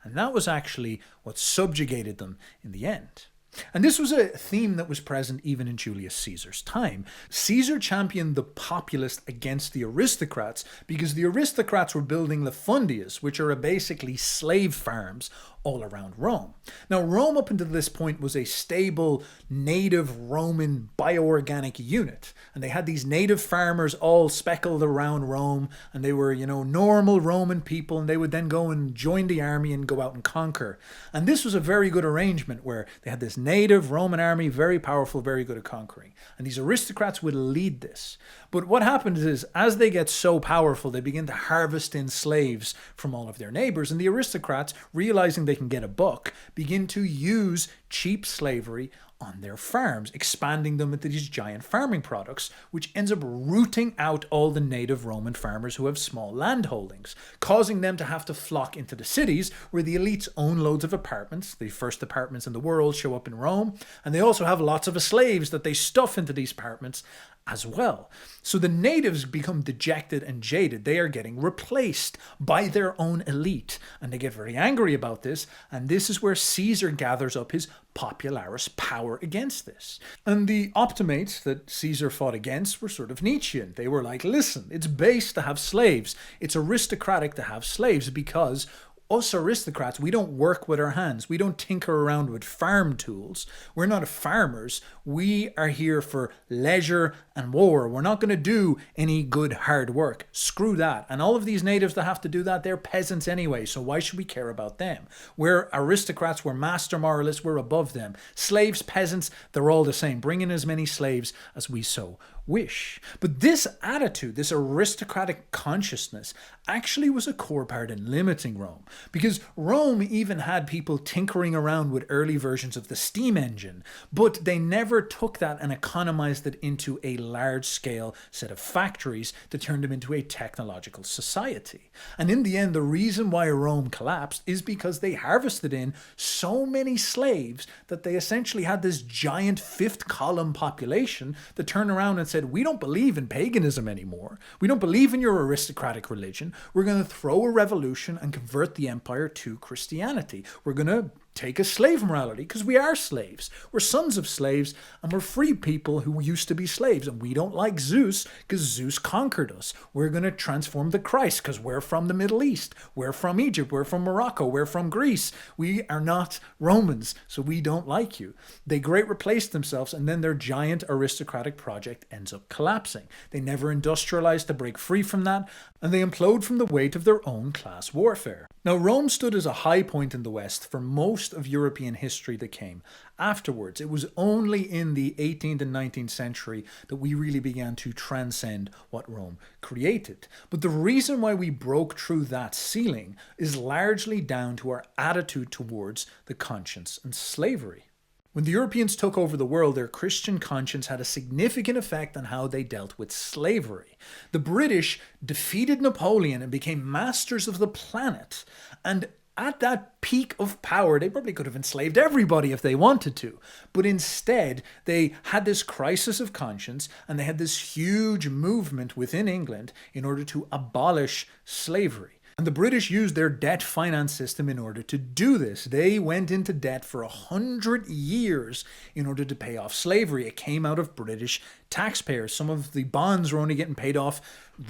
And that was actually what subjugated them in the end. And this was a theme that was present even in Julius Caesar's time. Caesar championed the populace against the aristocrats because the aristocrats were building lafundias, which are basically slave farms all around Rome. Now, Rome up until this point was a stable native Roman bioorganic unit. And they had these native farmers all speckled around Rome. And they were, normal Roman people. And they would then go and join the army and go out and conquer. And this was a very good arrangement where they had this native Roman army, very powerful, very good at conquering. And these aristocrats would lead this. But what happens is, as they get so powerful, they begin to harvest in slaves from all of their neighbors. And the aristocrats, realizing they can get a buck, begin to use cheap slavery on their farms, expanding them into these giant farming products, which ends up rooting out all the native Roman farmers who have small land holdings, causing them to have to flock into the cities where the elites own loads of apartments. The first apartments in the world show up in Rome, and they also have lots of slaves that they stuff into these apartments as well. So the natives become dejected and jaded. They are getting replaced by their own elite, and they get very angry about this, and this is where Caesar gathers up his popularis power against this. And the optimates that Caesar fought against were sort of Nietzschean. They were like, listen, it's base to have slaves. It's aristocratic to have slaves because us aristocrats, we don't work with our hands. We don't tinker around with farm tools. We're not farmers. We are here for leisure and war. We're not going to do any good hard work. Screw that. And all of these natives that have to do that, they're peasants anyway. So why should we care about them? We're aristocrats. We're master moralists. We're above them. Slaves, peasants, they're all the same. Bring in as many slaves as we so wish. But this attitude, this aristocratic consciousness, actually was a core part in limiting Rome. Because Rome even had people tinkering around with early versions of the steam engine, but they never took that and economized it into a large-scale set of factories to turn them into a technological society. And in the end, the reason why Rome collapsed is because they harvested in so many slaves that they essentially had this giant fifth column population that turned around and said, we don't believe in paganism anymore. We don't believe in your aristocratic religion. We're going to throw a revolution and convert the empire to Christianity. We're going to take a slave morality because we are slaves. We're sons of slaves and we're free people who used to be slaves. And we don't like Zeus because Zeus conquered us. We're going to transform the Christ because we're from the Middle East. We're from Egypt. We're from Morocco. We're from Greece. We are not Romans, so we don't like you. They great replaced themselves, and then their giant aristocratic project ends up collapsing. They never industrialized to break free from that, and they implode from the weight of their own class warfare. Now, Rome stood as a high point in the West for most of European history that came afterwards. It was only in the 18th and 19th century that we really began to transcend what Rome created. But the reason why we broke through that ceiling is largely down to our attitude towards the conscience and slavery. When the Europeans took over the world, their Christian conscience had a significant effect on how they dealt with slavery. The British defeated Napoleon and became masters of the planet. And at that peak of power, they probably could have enslaved everybody if they wanted to. But instead, they had this crisis of conscience, and they had this huge movement within England in order to abolish slavery. And the British used their debt finance system in order to do this. They went into debt for 100 years in order to pay off slavery. It came out of British taxpayers. Some of the bonds were only getting paid off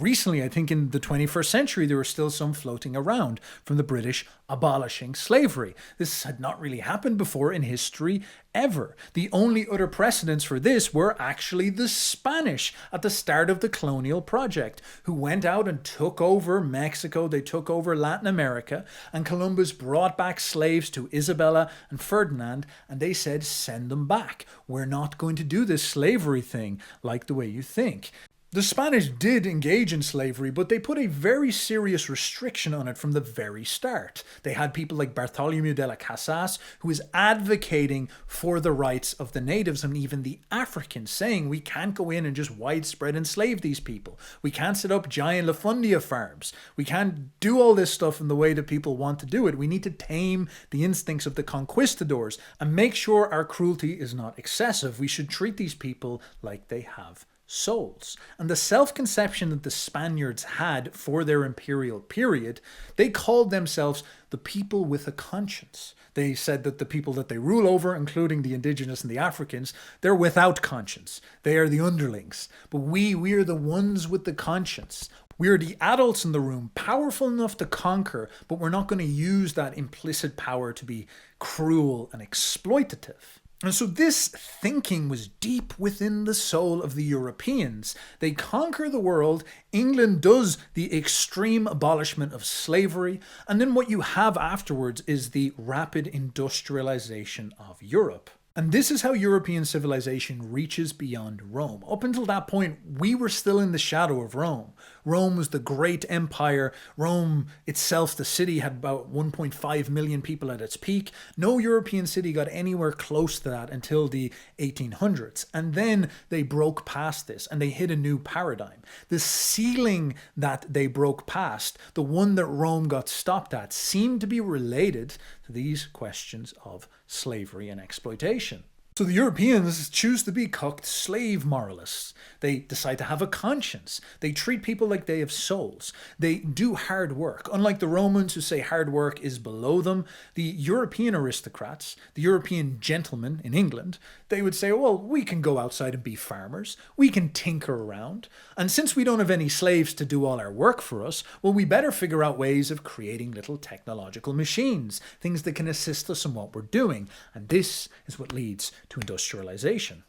recently. I think in the 21st century, there were still some floating around from the British abolishing slavery. This had not really happened before in history ever. The only other precedents for this were actually the Spanish at the start of the colonial project, who went out and took over Mexico, they took over Latin America, and Columbus brought back slaves to Isabella and Ferdinand, and they said, send them back. We're not going to do this slavery thing like the way you think. The Spanish did engage in slavery, but they put a very serious restriction on it from the very start. They had people like Bartholomew de las Casas, who was advocating for the rights of the natives and even the Africans, saying we can't go in and just widespread enslave these people. We can't set up giant Lafundia farms. We can't do all this stuff in the way that people want to do it. We need to tame the instincts of the conquistadors and make sure our cruelty is not excessive. We should treat these people like they have souls. And the self-conception that the Spaniards had for their imperial period, they called themselves the people with a conscience. They said that the people that they rule over, including the indigenous and the Africans, they're without conscience. They are the underlings. But we are the ones with the conscience. We are the adults in the room, powerful enough to conquer, but we're not going to use that implicit power to be cruel and exploitative. And so this thinking was deep within the soul of the Europeans. They conquer the world. England does the extreme abolishment of slavery. And then what you have afterwards is the rapid industrialization of Europe. And this is how European civilization reaches beyond Rome. Up until that point, we were still in the shadow of Rome. Rome was the great empire. Rome itself, the city, had about 1.5 million people at its peak. No European city got anywhere close to that until the 1800s. And then they broke past this and they hit a new paradigm. The ceiling that they broke past, the one that Rome got stopped at, seemed to be related to these questions of slavery and exploitation. So the Europeans choose to be cooked slave moralists. They decide to have a conscience. They treat people like they have souls. They do hard work. Unlike the Romans who say hard work is below them, the European aristocrats, the European gentlemen in England, they would say, well, we can go outside and be farmers. We can tinker around. And since we don't have any slaves to do all our work for us, well, we better figure out ways of creating little technological machines, things that can assist us in what we're doing. And this is what leads to industrialization.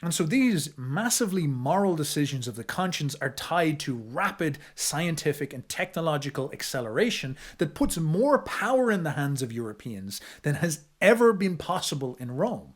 And so these massively moral decisions of the conscience are tied to rapid scientific and technological acceleration that puts more power in the hands of Europeans than has ever been possible in Rome.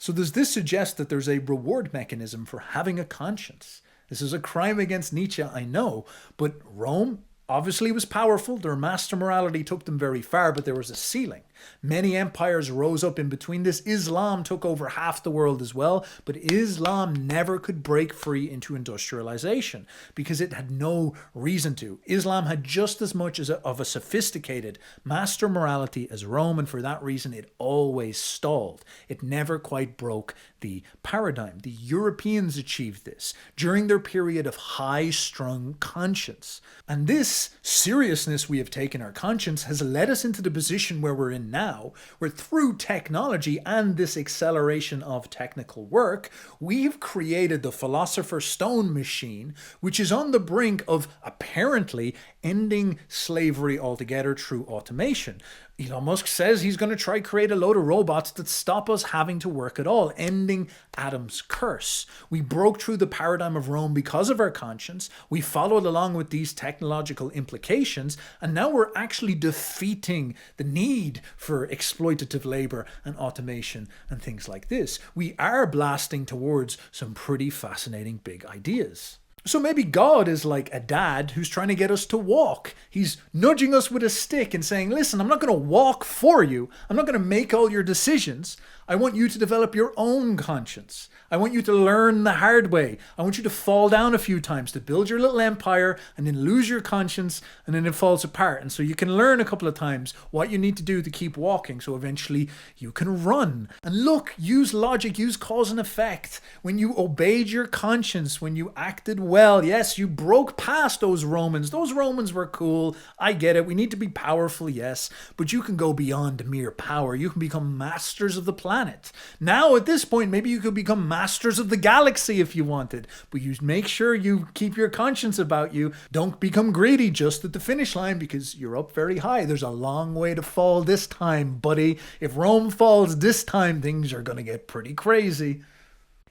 So does this suggest that there's a reward mechanism for having a conscience? This is a crime against Nietzsche, I know, but Rome obviously was powerful. Their master morality took them very far, but there was a ceiling. Many empires rose up in between this. Islam took over half the world as well, but Islam never could break free into industrialization because it had no reason to. Islam had just as much of a sophisticated master morality as Rome, and for that reason it always stalled. It never quite broke the paradigm. The Europeans achieved this during their period of high-strung conscience. And this seriousness we have taken our conscience has led us into the position where we're in now, where through technology and this acceleration of technical work, we've created the Philosopher stone machine, which is on the brink of apparently ending slavery altogether through automation. Elon Musk says he's going to try create a load of robots that stop us having to work at all, ending Adam's curse. We broke through the paradigm of Rome because of our conscience. We followed along with these technological implications, and now we're actually defeating the need for exploitative labor and automation and things like this. We are blasting towards some pretty fascinating big ideas. So maybe God is like a dad who's trying to get us to walk. He's nudging us with a stick and saying, listen, I'm not going to walk for you. I'm not going to make all your decisions. I want you to develop your own conscience. I want you to learn the hard way. I want you to fall down a few times to build your little empire and then lose your conscience and then it falls apart. And so you can learn a couple of times what you need to do to keep walking so eventually you can run. And look, use logic, use cause and effect. When you obeyed your conscience, when you acted well, well, yes, you broke past those Romans. Those Romans were cool. I get it. We need to be powerful, yes. But you can go beyond mere power. You can become masters of the planet. Now, at this point, maybe you could become masters of the galaxy if you wanted. But you make sure you keep your conscience about you. Don't become greedy just at the finish line because you're up very high. There's a long way to fall this time, buddy. If Rome falls this time, things are going to get pretty crazy.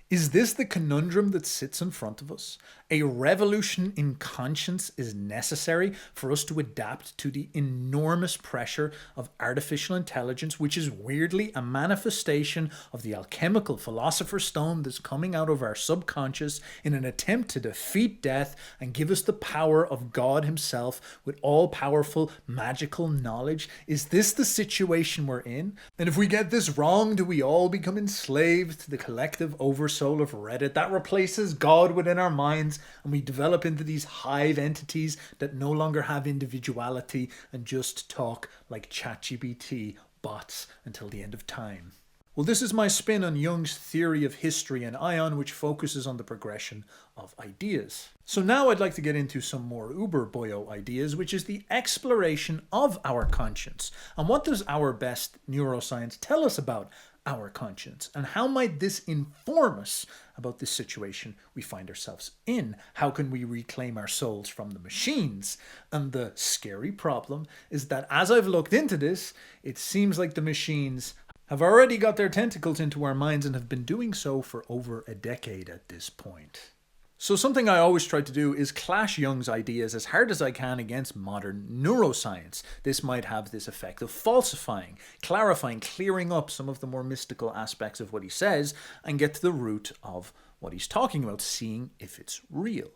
Is this the conundrum that sits in front of us? A revolution in conscience is necessary for us to adapt to the enormous pressure of artificial intelligence, which is weirdly a manifestation of the alchemical philosopher's stone that's coming out of our subconscious in an attempt to defeat death and give us the power of God himself with all-powerful magical knowledge? Is this the situation we're in? And if we get this wrong, do we all become enslaved to the collective oversoul of Reddit that replaces God within our minds, and we develop into these hive entities that no longer have individuality and just talk like ChatGPT bots until the end of time? Well, this is my spin on Jung's theory of history and Aion, which focuses on the progression of ideas. So now I'd like to get into some more uber boyo ideas, which is the exploration of our conscience. And what does our best neuroscience tell us about our conscience? And how might this inform us about the situation we find ourselves in? How can we reclaim our souls from the machines? And the scary problem is that as I've looked into this, it seems like the machines have already got their tentacles into our minds and have been doing so for over a decade at this point. So something I always try to do is clash Jung's ideas as hard as I can against modern neuroscience. This might have this effect of falsifying, clarifying, clearing up some of the more mystical aspects of what he says and get to the root of what he's talking about, seeing if it's real.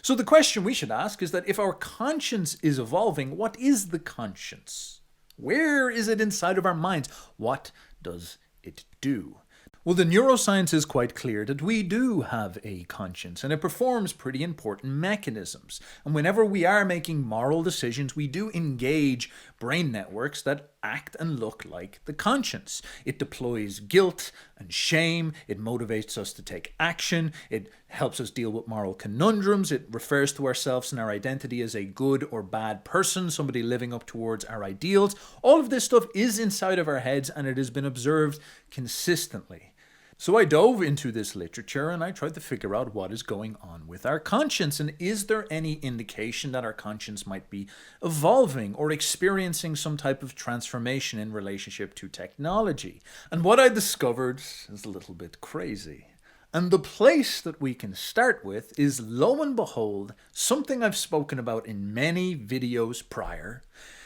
So the question we should ask is that if our conscience is evolving, what is the conscience? Where is it inside of our minds? What does it do? Well, the neuroscience is quite clear that we do have a conscience, and it performs pretty important mechanisms. And whenever we are making moral decisions, we do engage brain networks that act and look like the conscience. It deploys guilt and shame. It motivates us to take action. It helps us deal with moral conundrums. It refers to ourselves and our identity as a good or bad person, somebody living up towards our ideals. All of this stuff is inside of our heads, and it has been observed consistently. So I dove into this literature and I tried to figure out what is going on with our conscience, and is there any indication that our conscience might be evolving or experiencing some type of transformation in relationship to technology. And what I discovered is a little bit crazy. And the place that we can start with is, lo and behold, something I've spoken about in many videos prior,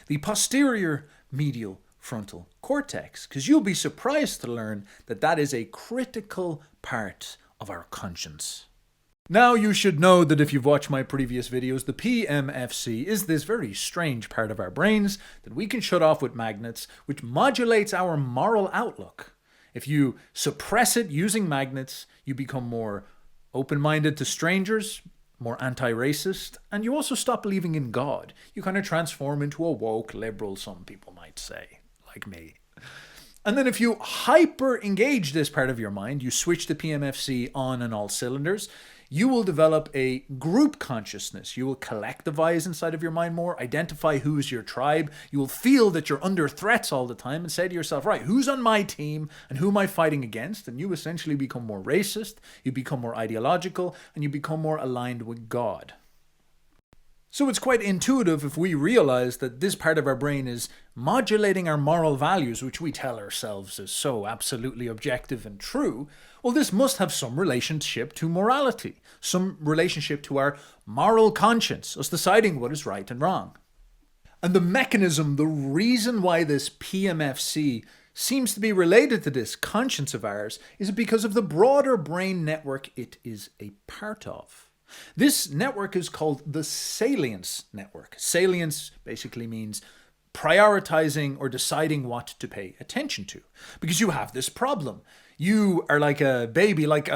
the posterior medial frontal cortex, because you'll be surprised to learn that that is a critical part of our conscience. Now you should know that if you've watched my previous videos, the PMFC is this very strange part of our brains that we can shut off with magnets, which modulates our moral outlook. If you suppress it using magnets, you become more open-minded to strangers, more anti-racist, and you also stop believing in God. You kind of transform into a woke liberal, some people might say, like me. And then if you hyper-engage this part of your mind, you switch the PMFC on and all cylinders, you will develop a group consciousness. You will collectivize inside of your mind more, identify who's your tribe. You will feel that you're under threats all the time and say to yourself, right, who's on my team and who am I fighting against? And you essentially become more racist, you become more ideological, and you become more aligned with God. So it's quite intuitive if we realize that this part of our brain is modulating our moral values, which we tell ourselves is so absolutely objective and true. Well, this must have some relationship to morality, some relationship to our moral conscience, us deciding what is right and wrong. And the mechanism, the reason why this PMFC seems to be related to this conscience of ours is because of the broader brain network it is a part of. This network is called the salience network. Salience basically means prioritizing or deciding what to pay attention to. Because you have this problem. You are like a baby, like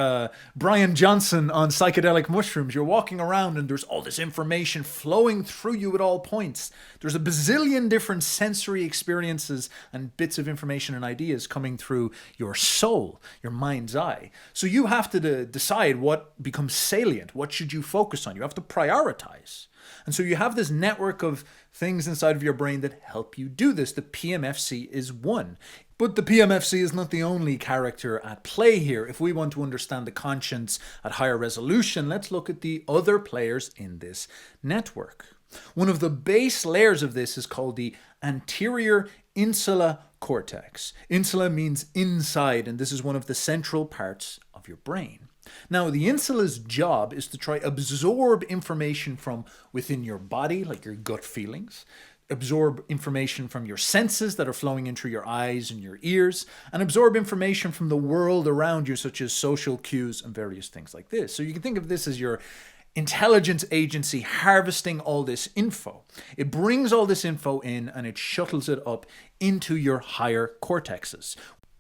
Brian Johnson on psychedelic mushrooms. You're walking around and there's all this information flowing through you at all points. There's a bazillion different sensory experiences and bits of information and ideas coming through your soul, your mind's eye. So you have to decide what becomes salient. What should you focus on? You have to prioritize. And so you have this network of things inside of your brain that help you do this. The PMFC is one. But the PMFC is not the only character at play here. If we want to understand the conscience at higher resolution, let's look at the other players in this network. One of the base layers of this is called the anterior insula cortex. Insula means inside, and this is one of the central parts of your brain. Now, the insula's job is to try absorb information from within your body, like your gut feelings, absorb information from your senses that are flowing in through your eyes and your ears, and absorb information from the world around you, such as social cues and various things like this. So you can think of this as your intelligence agency harvesting all this info. It brings all this info in and it shuttles it up into your higher cortexes.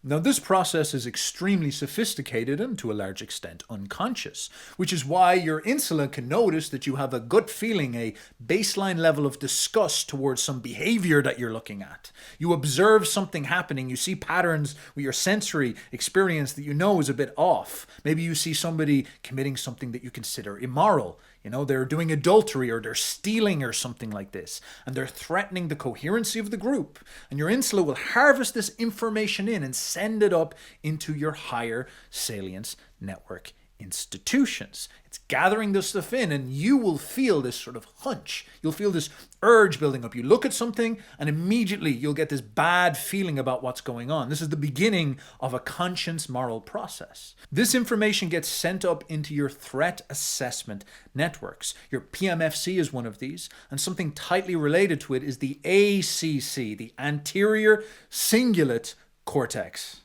Now, this process is extremely sophisticated and to a large extent unconscious, which is why your insula can notice that you have a gut feeling, a baseline level of disgust towards some behavior that you're looking at. You observe something happening, you see patterns with your sensory experience that you know is a bit off. Maybe you see somebody committing something that you consider immoral. You know, they're doing adultery or they're stealing or something like this, and they're threatening the coherency of the group. And your insula will harvest this information in and send it up into your higher salience network institutions. It's gathering this stuff in, and you will feel this sort of hunch. You'll feel this urge building up. You look at something and immediately you'll get this bad feeling about what's going on. This is the beginning of a conscious moral process. This information gets sent up into your threat assessment networks. Your PMFC is one of these, and something tightly related to it is the ACC, the anterior cingulate cortex.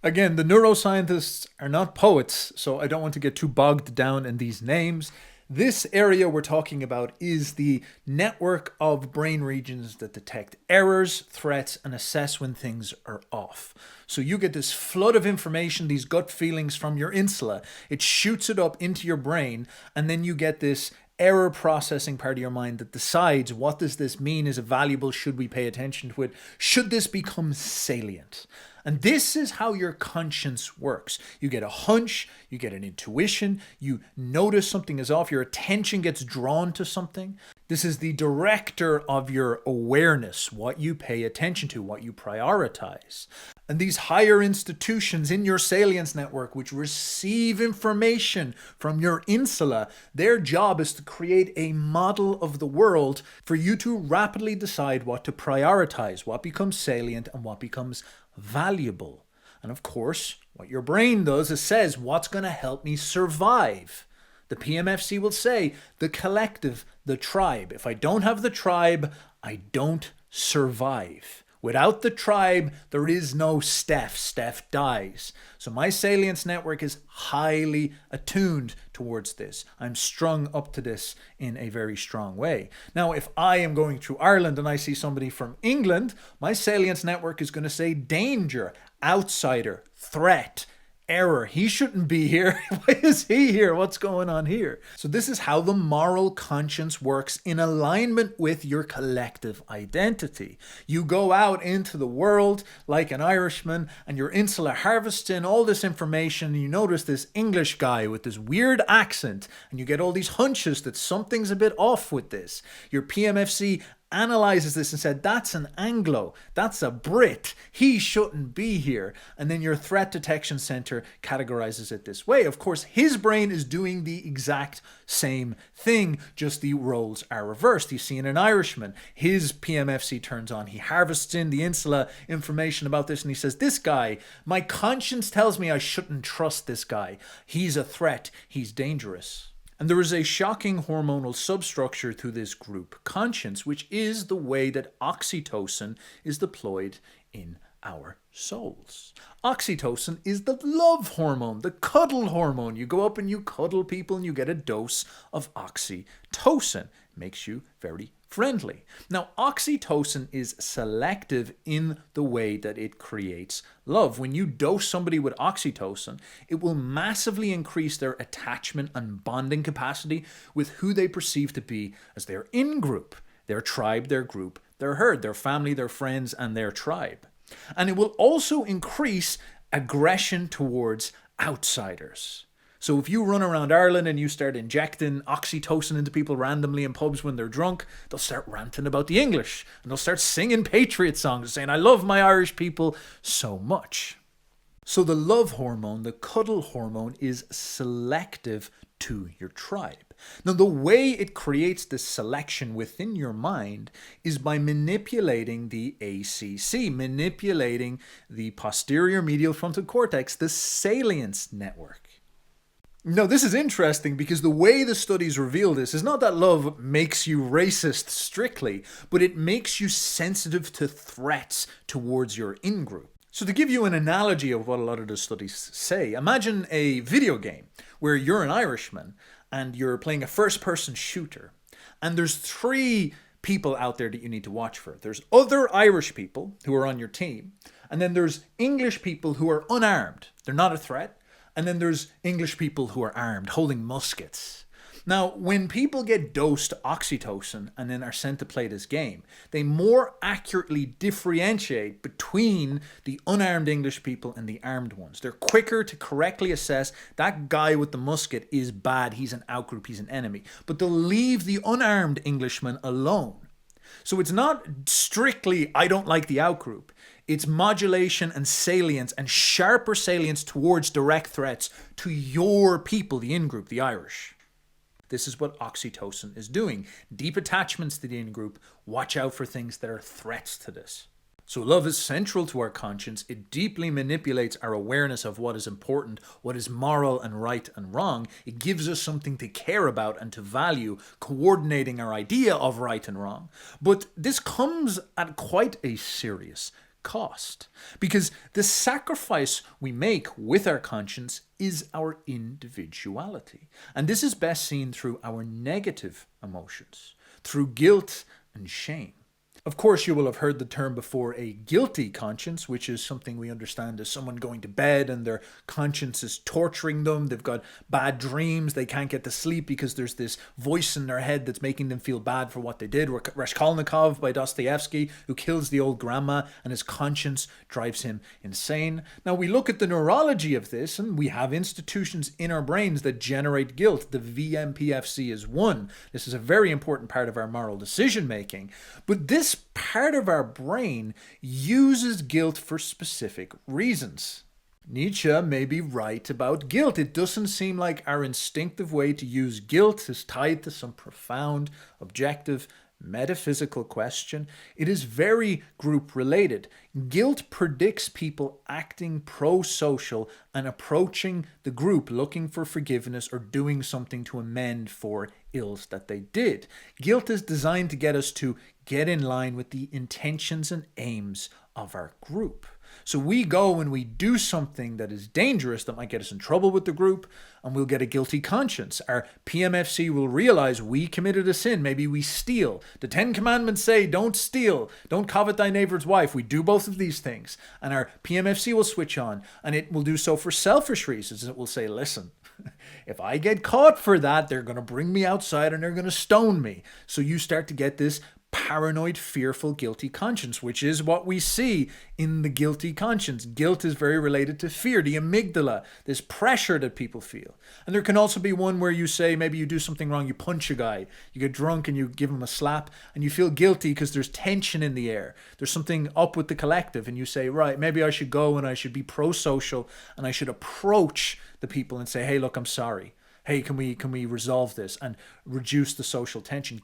Again, the neuroscientists are not poets, so I don't want to get too bogged down in these names. This area we're talking about is the network of brain regions that detect errors, threats, and assess when things are off. So you get this flood of information, these gut feelings from your insula. It shoots it up into your brain, and then you get this error processing part of your mind that decides, what does this mean? Is it valuable? Should we pay attention to it? Should this become salient? And this is how your conscience works. You get a hunch, you get an intuition, you notice something is off, your attention gets drawn to something. This is the director of your awareness, what you pay attention to, what you prioritize. And these higher institutions in your salience network, which receive information from your insula, their job is to create a model of the world for you to rapidly decide what to prioritize, what becomes salient and what becomes valuable. And of course, what your brain does is says, what's going to help me survive? The PMFC will say, the collective, the tribe. If I don't have the tribe, I don't survive. Without the tribe, there is no Steph. Steph dies. So my salience network is highly attuned towards this. I'm strung up to this in a very strong way. Now, if I am going through Ireland and I see somebody from England, my salience network is going to say danger, outsider, threat, error. He shouldn't be here. Why is he here? What's going on here? So this is how the moral conscience works in alignment with your collective identity. You go out into the world like an Irishman and your insula harvests in all this information, and you notice this English guy with this weird accent, and you get all these hunches that something's a bit off with this. Your PMFC analyzes this and said, that's an Anglo, that's a Brit, he shouldn't be here. And then your threat detection center categorizes it this way. Of course, his brain is doing the exact same thing, just the roles are reversed. You see in an Irishman, his PMFC turns on, he harvests in the insula information about this, and he says, this guy, my conscience tells me I shouldn't trust this guy. He's a threat, he's dangerous. And there is a shocking hormonal substructure to this group conscience, which is the way that oxytocin is deployed in our souls. Oxytocin is the love hormone, the cuddle hormone. You go up and you cuddle people and you get a dose of oxytocin. Makes you very friendly. Now, oxytocin is selective in the way that it creates love. When you dose somebody with oxytocin, it will massively increase their attachment and bonding capacity with who they perceive to be as their in-group, their tribe, their group, their herd, their family, their friends, and their tribe. And it will also increase aggression towards outsiders. So if you run around Ireland and you start injecting oxytocin into people randomly in pubs when they're drunk, they'll start ranting about the English and they'll start singing patriot songs saying, I love my Irish people so much. So the love hormone, the cuddle hormone, is selective to your tribe. Now, the way it creates this selection within your mind is by manipulating the ACC, manipulating the posterior medial frontal cortex, the salience network. Now, this is interesting because the way the studies reveal this is not that love makes you racist strictly, but it makes you sensitive to threats towards your in-group. So to give you an analogy of what a lot of the studies say, imagine a video game where you're an Irishman and you're playing a first-person shooter, and there's 3 people out there that you need to watch for. There's other Irish people who are on your team, and then there's English people who are unarmed. They're not a threat. And then there's English people who are armed, holding muskets. Now, when people get dosed oxytocin and then are sent to play this game, they more accurately differentiate between the unarmed English people and the armed ones. They're quicker to correctly assess that guy with the musket is bad, he's an outgroup, he's an enemy. But they'll leave the unarmed Englishman alone. So it's not strictly, I don't like the outgroup. It's modulation and salience and sharper salience towards direct threats to your people, the in-group, the Irish. This is what oxytocin is doing. Deep attachments to the in-group. Watch out for things that are threats to this. So love is central to our conscience. It deeply manipulates our awareness of what is important, what is moral and right and wrong. It gives us something to care about and to value, coordinating our idea of right and wrong. But this comes at quite a serious cost, because the sacrifice we make with our conscience is our individuality. And this is best seen through our negative emotions, through guilt and shame. Of course, you will have heard the term before, a guilty conscience, which is something we understand as someone going to bed and their conscience is torturing them. They've got bad dreams. They can't get to sleep because there's this voice in their head that's making them feel bad for what they did. Raskolnikov by Dostoevsky, who kills the old grandma and his conscience drives him insane. Now, we look at the neurology of this and we have institutions in our brains that generate guilt. The VMPFC is one. This is a very important part of our moral decision making. But this part of our brain uses guilt for specific reasons. Nietzsche may be right about guilt. It doesn't seem like our instinctive way to use guilt is tied to some profound, objective, metaphysical question. It is very group related. Guilt predicts people acting pro-social and approaching the group looking for forgiveness or doing something to amend for ills that they did. Guilt is designed to get us to get in line with the intentions and aims of our group. So we go and we do something that is dangerous that might get us in trouble with the group, and we'll get a guilty conscience. Our PMFC will realize we committed a sin. Maybe we steal. The 10 Commandments say don't steal, don't covet thy neighbor's wife. We do both of these things. And our PMFC will switch on, and it will do so for selfish reasons. It will say, listen, if I get caught for that, they're going to bring me outside and they're going to stone me. So you start to get this paranoid, fearful, guilty conscience, which is what we see in the guilty conscience. Guilt is very related to fear, the amygdala, this pressure that people feel. And there can also be one where you say, maybe you do something wrong, you punch a guy, you get drunk and you give him a slap, and you feel guilty because there's tension in the air. There's something up with the collective, and you say, right, maybe I should go and I should be pro-social, and I should approach the people and say, hey, look, I'm sorry. Hey, can we resolve this and reduce the social tension?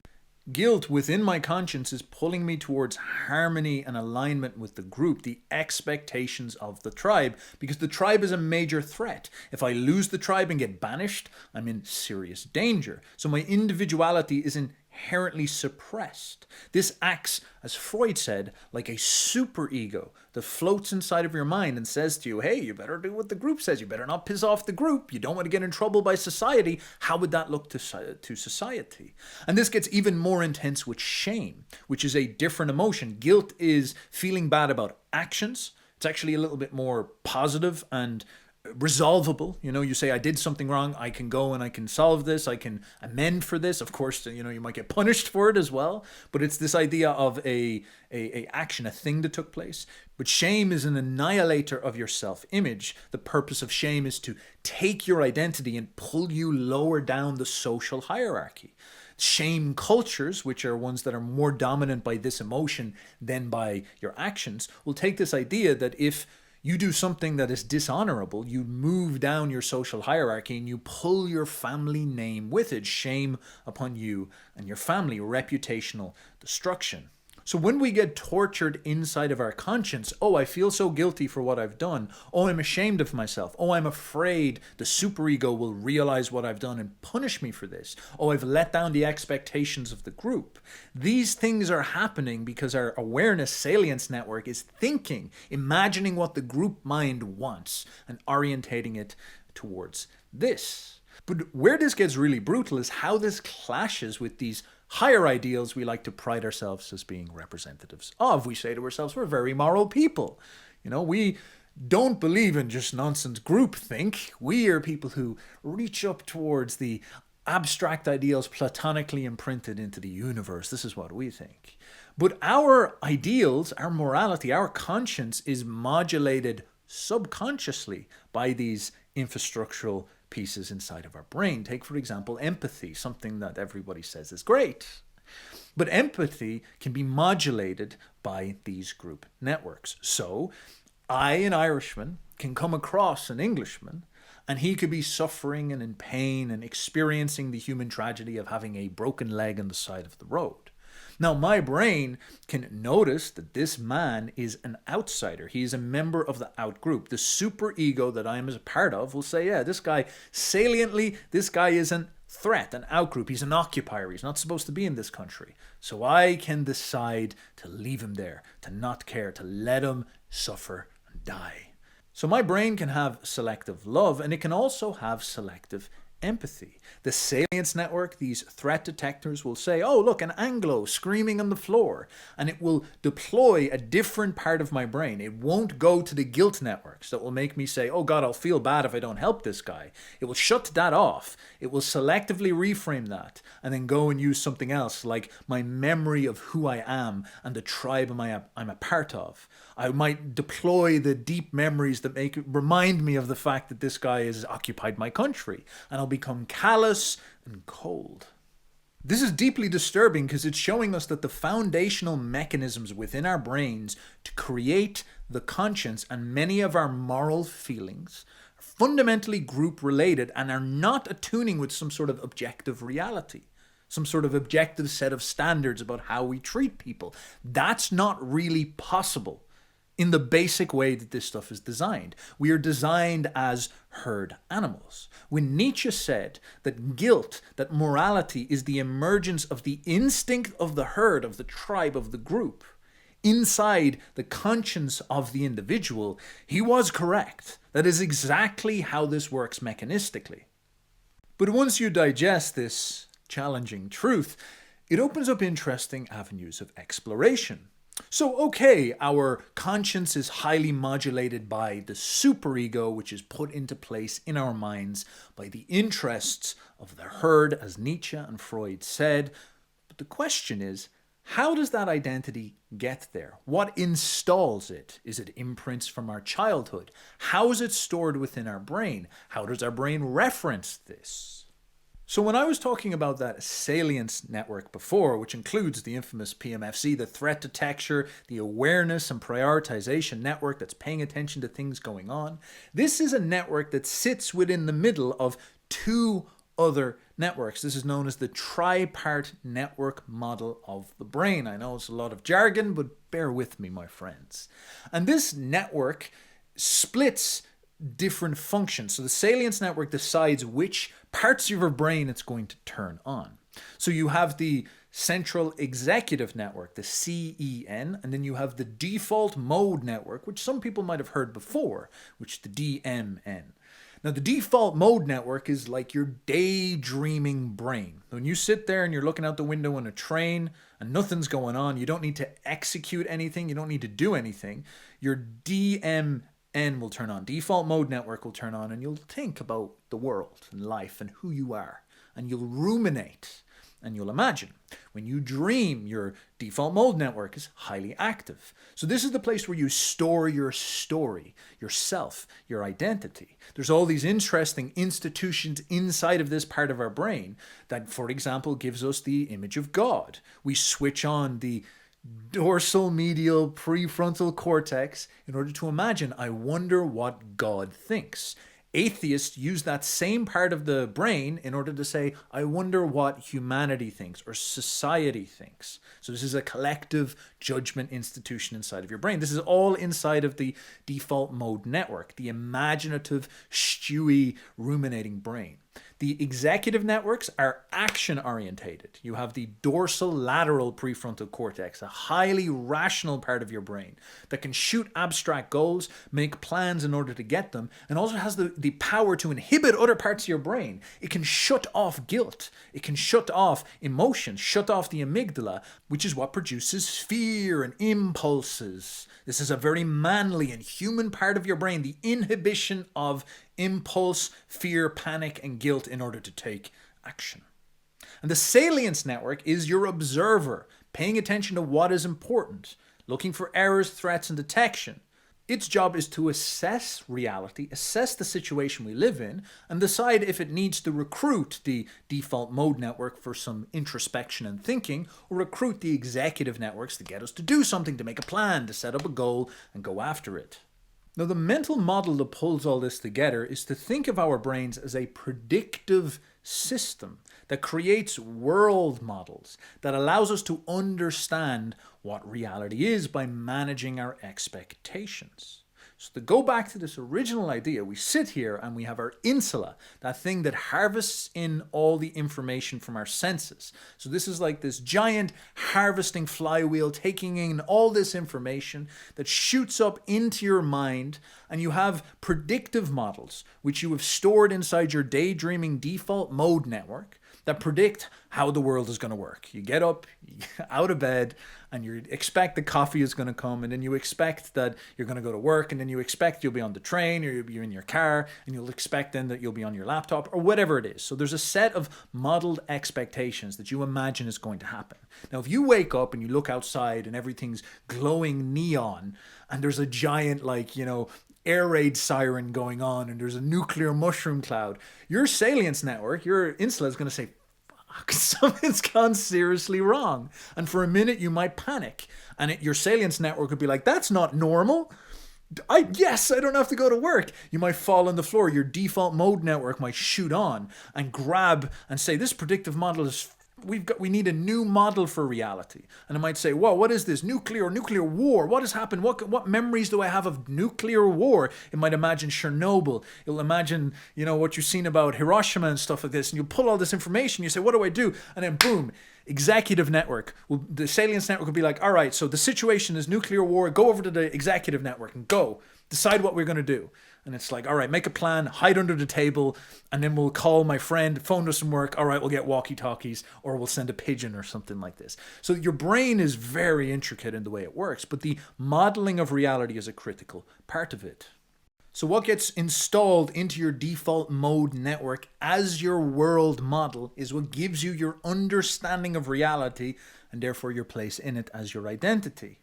Guilt within my conscience is pulling me towards harmony and alignment with the group, the expectations of the tribe, because the tribe is a major threat. If I lose the tribe and get banished, I'm in serious danger. So my individuality is inherently suppressed. This acts, as Freud said, like a superego that floats inside of your mind and says to you, hey, you better do what the group says. You better not piss off the group. You don't want to get in trouble by society. How would that look to society? And this gets even more intense with shame, which is a different emotion. Guilt is feeling bad about actions. It's actually a little bit more positive and resolvable. You say, I did something wrong. I can go and I can solve this. I can amend for this. Of course, you might get punished for it as well. But it's this idea of a action, a thing that took place. But shame is an annihilator of your self-image. The purpose of shame is to take your identity and pull you lower down the social hierarchy. Shame cultures, which are ones that are more dominant by this emotion than by your actions, will take this idea that if you do something that is dishonorable, you move down your social hierarchy and you pull your family name with it. Shame upon you and your family, reputational destruction. So when we get tortured inside of our conscience, oh, I feel so guilty for what I've done. Oh, I'm ashamed of myself. Oh, I'm afraid the superego will realize what I've done and punish me for this. Oh, I've let down the expectations of the group. These things are happening because our awareness salience network is thinking, imagining what the group mind wants and orientating it towards this. But where this gets really brutal is how this clashes with these higher ideals we like to pride ourselves as being representatives of. We say to ourselves, we're very moral people. We don't believe in just nonsense groupthink. We are people who reach up towards the abstract ideals platonically imprinted into the universe. This is what we think. But our ideals, our morality, our conscience is modulated subconsciously by these infrastructural pieces inside of our brain. Take, for example, empathy, something that everybody says is great. But empathy can be modulated by these group networks. So I, an Irishman, can come across an Englishman and he could be suffering and in pain and experiencing the human tragedy of having a broken leg on the side of the road. Now, my brain can notice that this man is an outsider. He is a member of the out group. The superego that I am a part of will say, yeah, this guy, saliently, this guy is a threat, an out group. He's an occupier. He's not supposed to be in this country. So I can decide to leave him there, to not care, to let him suffer and die. So my brain can have selective love, and it can also have selective empathy. The salience network, these threat detectors will say, oh, look, an Anglo screaming on the floor. And it will deploy a different part of my brain. It won't go to the guilt networks that will make me say, oh God, I'll feel bad if I don't help this guy. It will shut that off. It will selectively reframe that and then go and use something else like my memory of who I am and the tribe I'm a part of. I might deploy the deep memories that remind me of the fact that this guy has occupied my country, and I'll become callous and cold. This is deeply disturbing because it's showing us that the foundational mechanisms within our brains to create the conscience and many of our moral feelings are fundamentally group related and are not attuning with some sort of objective reality, some sort of objective set of standards about how we treat people. That's not really possible in the basic way that this stuff is designed. We are designed as herd animals. When Nietzsche said that guilt, that morality is the emergence of the instinct of the herd, of the tribe, of the group, inside the conscience of the individual, he was correct. That is exactly how this works mechanistically. But once you digest this challenging truth, it opens up interesting avenues of exploration. So, okay, our conscience is highly modulated by the superego, which is put into place in our minds by the interests of the herd, as Nietzsche and Freud said. But the question is, how does that identity get there? What installs it? Is it imprints from our childhood? How is it stored within our brain? How does our brain reference this? So when I was talking about that salience network before, which includes the infamous PMFC, the threat detection, the awareness and prioritization network that's paying attention to things going on, this is a network that sits within the middle of two other networks. This is known as the tripart network model of the brain. I know it's a lot of jargon, but bear with me, my friends. And this network splits different functions. So the salience network decides which parts of your brain it's going to turn on. So you have the central executive network, the CEN, and then you have the default mode network, which some people might have heard before, which is the DMN. Now, the default mode network is like your daydreaming brain. When you sit there and you're looking out the window in a train and nothing's going on, you don't need to execute anything, you don't need to do anything, your DMN will turn on. Default mode network will turn on, and you'll think about the world and life and who you are, and you'll ruminate and you'll imagine. When you dream, your default mode network is highly active. So this is the place where you store your story, yourself, your identity. There's all these interesting institutions inside of this part of our brain that, for example, gives us the image of God. We switch on the dorsal medial prefrontal cortex in order to imagine, I wonder what God thinks. Atheists use that same part of the brain in order to say, I wonder what humanity thinks or society thinks. So this is a collective judgment institution inside of your brain. This is all inside of the default mode network, the imaginative, stewy, ruminating brain. The executive networks are action orientated. You have the dorsal lateral prefrontal cortex, a highly rational part of your brain that can shoot abstract goals, make plans in order to get them, and also has the power to inhibit other parts of your brain. It can shut off guilt. It can shut off emotions, shut off the amygdala, which is what produces fear and impulses. This is a very manly and human part of your brain, the inhibition of impulse, fear, panic, and guilt in order to take action. And the salience network is your observer, paying attention to what is important, looking for errors, threats, and detection. Its job is to assess reality, assess the situation we live in, and decide if it needs to recruit the default mode network for some introspection and thinking, or recruit the executive networks to get us to do something, to make a plan, to set up a goal, and go after it. Now, the mental model that pulls all this together is to think of our brains as a predictive system that creates world models, that allows us to understand what reality is by managing our expectations. So to go back to this original idea, we sit here and we have our insula, that thing that harvests in all the information from our senses. So this is like this giant harvesting flywheel taking in all this information that shoots up into your mind, and you have predictive models which you have stored inside your daydreaming default mode network that predict how the world is going to work. You get up, out of bed, and you expect the coffee is going to come, and then you expect that you're going to go to work, and then you expect you'll be on the train, or you'll be in your car, and you'll expect then that you'll be on your laptop, or whatever it is. So there's a set of modeled expectations that you imagine is going to happen. Now, if you wake up and you look outside and everything's glowing neon, and there's a giant, air raid siren going on, and there's a nuclear mushroom cloud, your salience network, your insula, is going to say, fuck, something's gone seriously wrong. And for a minute you might panic, and your salience network would be like, that's not normal. I don't have to go to work. You might fall on the floor. Your default mode network might shoot on and grab and say, this predictive model is we need a new model for reality. And it might say, whoa, what is this? Nuclear war. What has happened? What memories do I have of nuclear war? It might imagine Chernobyl. It'll imagine, what you've seen about Hiroshima and stuff like this. And you pull all this information. You say, what do I do? And then boom, executive network. The salience network will be like, all right, so the situation is nuclear war. Go over to the executive network and go. Decide what we're going to do. And it's like, all right, make a plan, hide under the table, and then we'll call my friend, phone does some work. All right, we'll get walkie-talkies, or we'll send a pigeon or something like this. So your brain is very intricate in the way it works, but the modeling of reality is a critical part of it. So what gets installed into your default mode network as your world model is what gives you your understanding of reality, and therefore your place in it as your identity.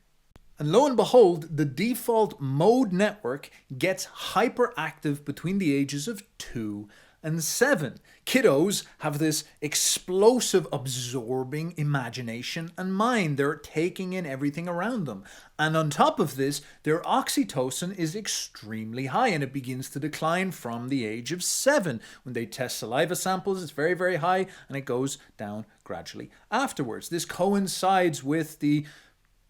And lo and behold, the default mode network gets hyperactive between the ages of 2 and 7. Kiddos have this explosive, absorbing imagination and mind. They're taking in everything around them. And on top of this, their oxytocin is extremely high, and it begins to decline from the age of 7. When they test saliva samples, it's very, very high, and it goes down gradually afterwards. This coincides with the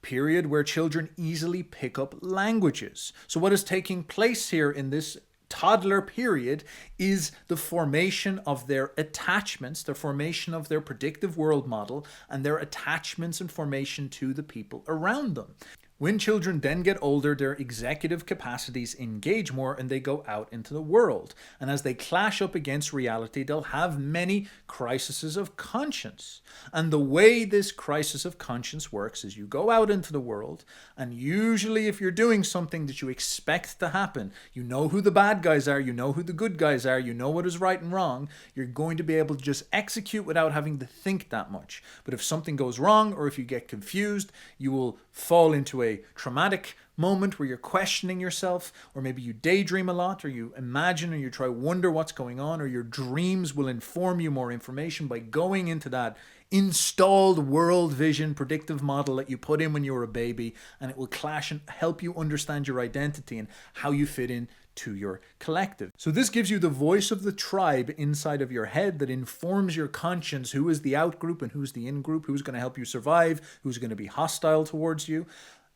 period where children easily pick up languages. So what is taking place here in this toddler period is the formation of their attachments, the formation of their predictive world model, and their attachments and formation to the people around them. When children then get older, their executive capacities engage more and they go out into the world. And as they clash up against reality, they'll have many crises of conscience. And the way this crisis of conscience works is you go out into the world, and usually if you're doing something that you expect to happen, you know who the bad guys are, you know who the good guys are, you know what is right and wrong, you're going to be able to just execute without having to think that much. But if something goes wrong or if you get confused, you will fall into a traumatic moment where you're questioning yourself, or maybe you daydream a lot, or you imagine or you try to wonder what's going on, or your dreams will inform you more information by going into that installed world vision predictive model that you put in when you were a baby, and it will clash and help you understand your identity and how you fit in to your collective. So this gives you the voice of the tribe inside of your head that informs your conscience who is the out group and who's the in group, who's going to help you survive, who's going to be hostile towards you.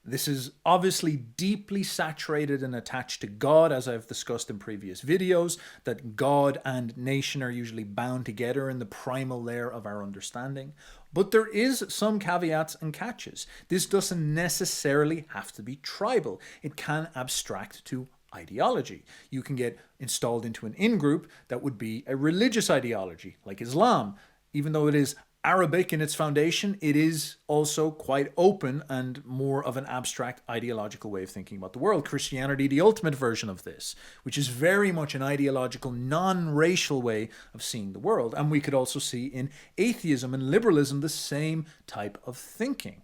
This is obviously deeply saturated and attached to God, as I've discussed in previous videos, that God and nation are usually bound together in the primal layer of our understanding. But there is some caveats and catches. This doesn't necessarily have to be tribal. It can abstract to ideology. You can get installed into an in-group that would be a religious ideology, like Islam. Even though it is Arabic in its foundation, it is also quite open and more of an abstract ideological way of thinking about the world. Christianity, the ultimate version of this, which is very much an ideological, non-racial way of seeing the world. And we could also see in atheism and liberalism the same type of thinking.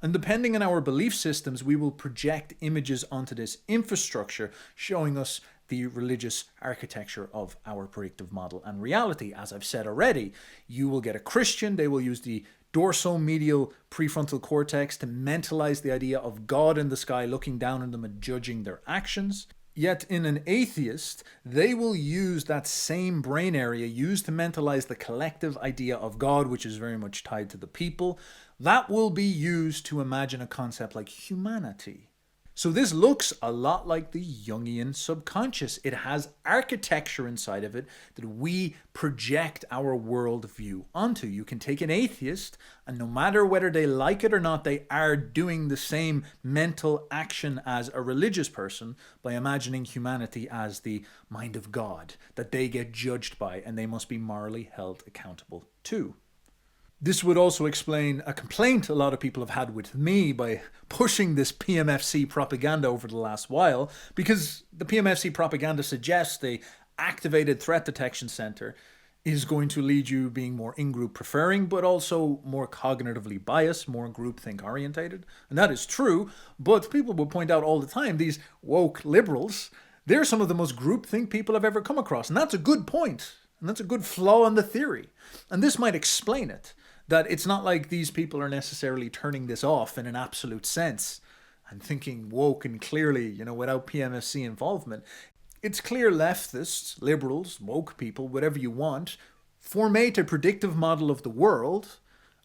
And depending on our belief systems, we will project images onto this infrastructure, showing us the religious architecture of our predictive model and reality. As I've said already, you will get a Christian, they will use the dorsomedial prefrontal cortex to mentalize the idea of God in the sky looking down on them and judging their actions. Yet in an atheist, they will use that same brain area used to mentalize the collective idea of God, which is very much tied to the people. That will be used to imagine a concept like humanity. So this looks a lot like the Jungian subconscious. It has architecture inside of it that we project our worldview onto. You can take an atheist, and no matter whether they like it or not, they are doing the same mental action as a religious person by imagining humanity as the mind of God that they get judged by and they must be morally held accountable to. This would also explain a complaint a lot of people have had with me by pushing this PMFC propaganda over the last while, because the PMFC propaganda suggests the activated threat detection center is going to lead you being more in-group preferring, but also more cognitively biased, more groupthink orientated. And that is true, but people will point out all the time, these woke liberals, they're some of the most groupthink people I've ever come across. And that's a good point. And that's a good flaw in the theory. And this might explain it. That it's not like these people are necessarily turning this off in an absolute sense and thinking woke and clearly, without PMFC involvement. It's clear leftists, liberals, woke people, whatever you want, formate a predictive model of the world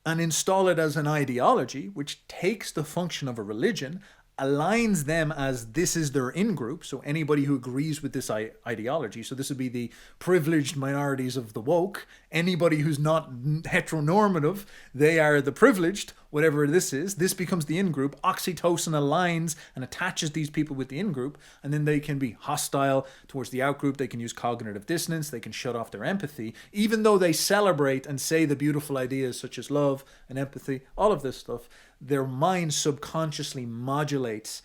and install it as an ideology, which takes the function of a religion, aligns them as this is their in-group, so anybody who agrees with this ideology, so this would be the privileged minorities of the woke, anybody who's not heteronormative, they are the privileged, whatever this is, this becomes the in-group, oxytocin aligns and attaches these people with the in-group, and then they can be hostile towards the out-group, they can use cognitive dissonance, they can shut off their empathy, even though they celebrate and say the beautiful ideas such as love and empathy, all of this stuff, their mind subconsciously modulates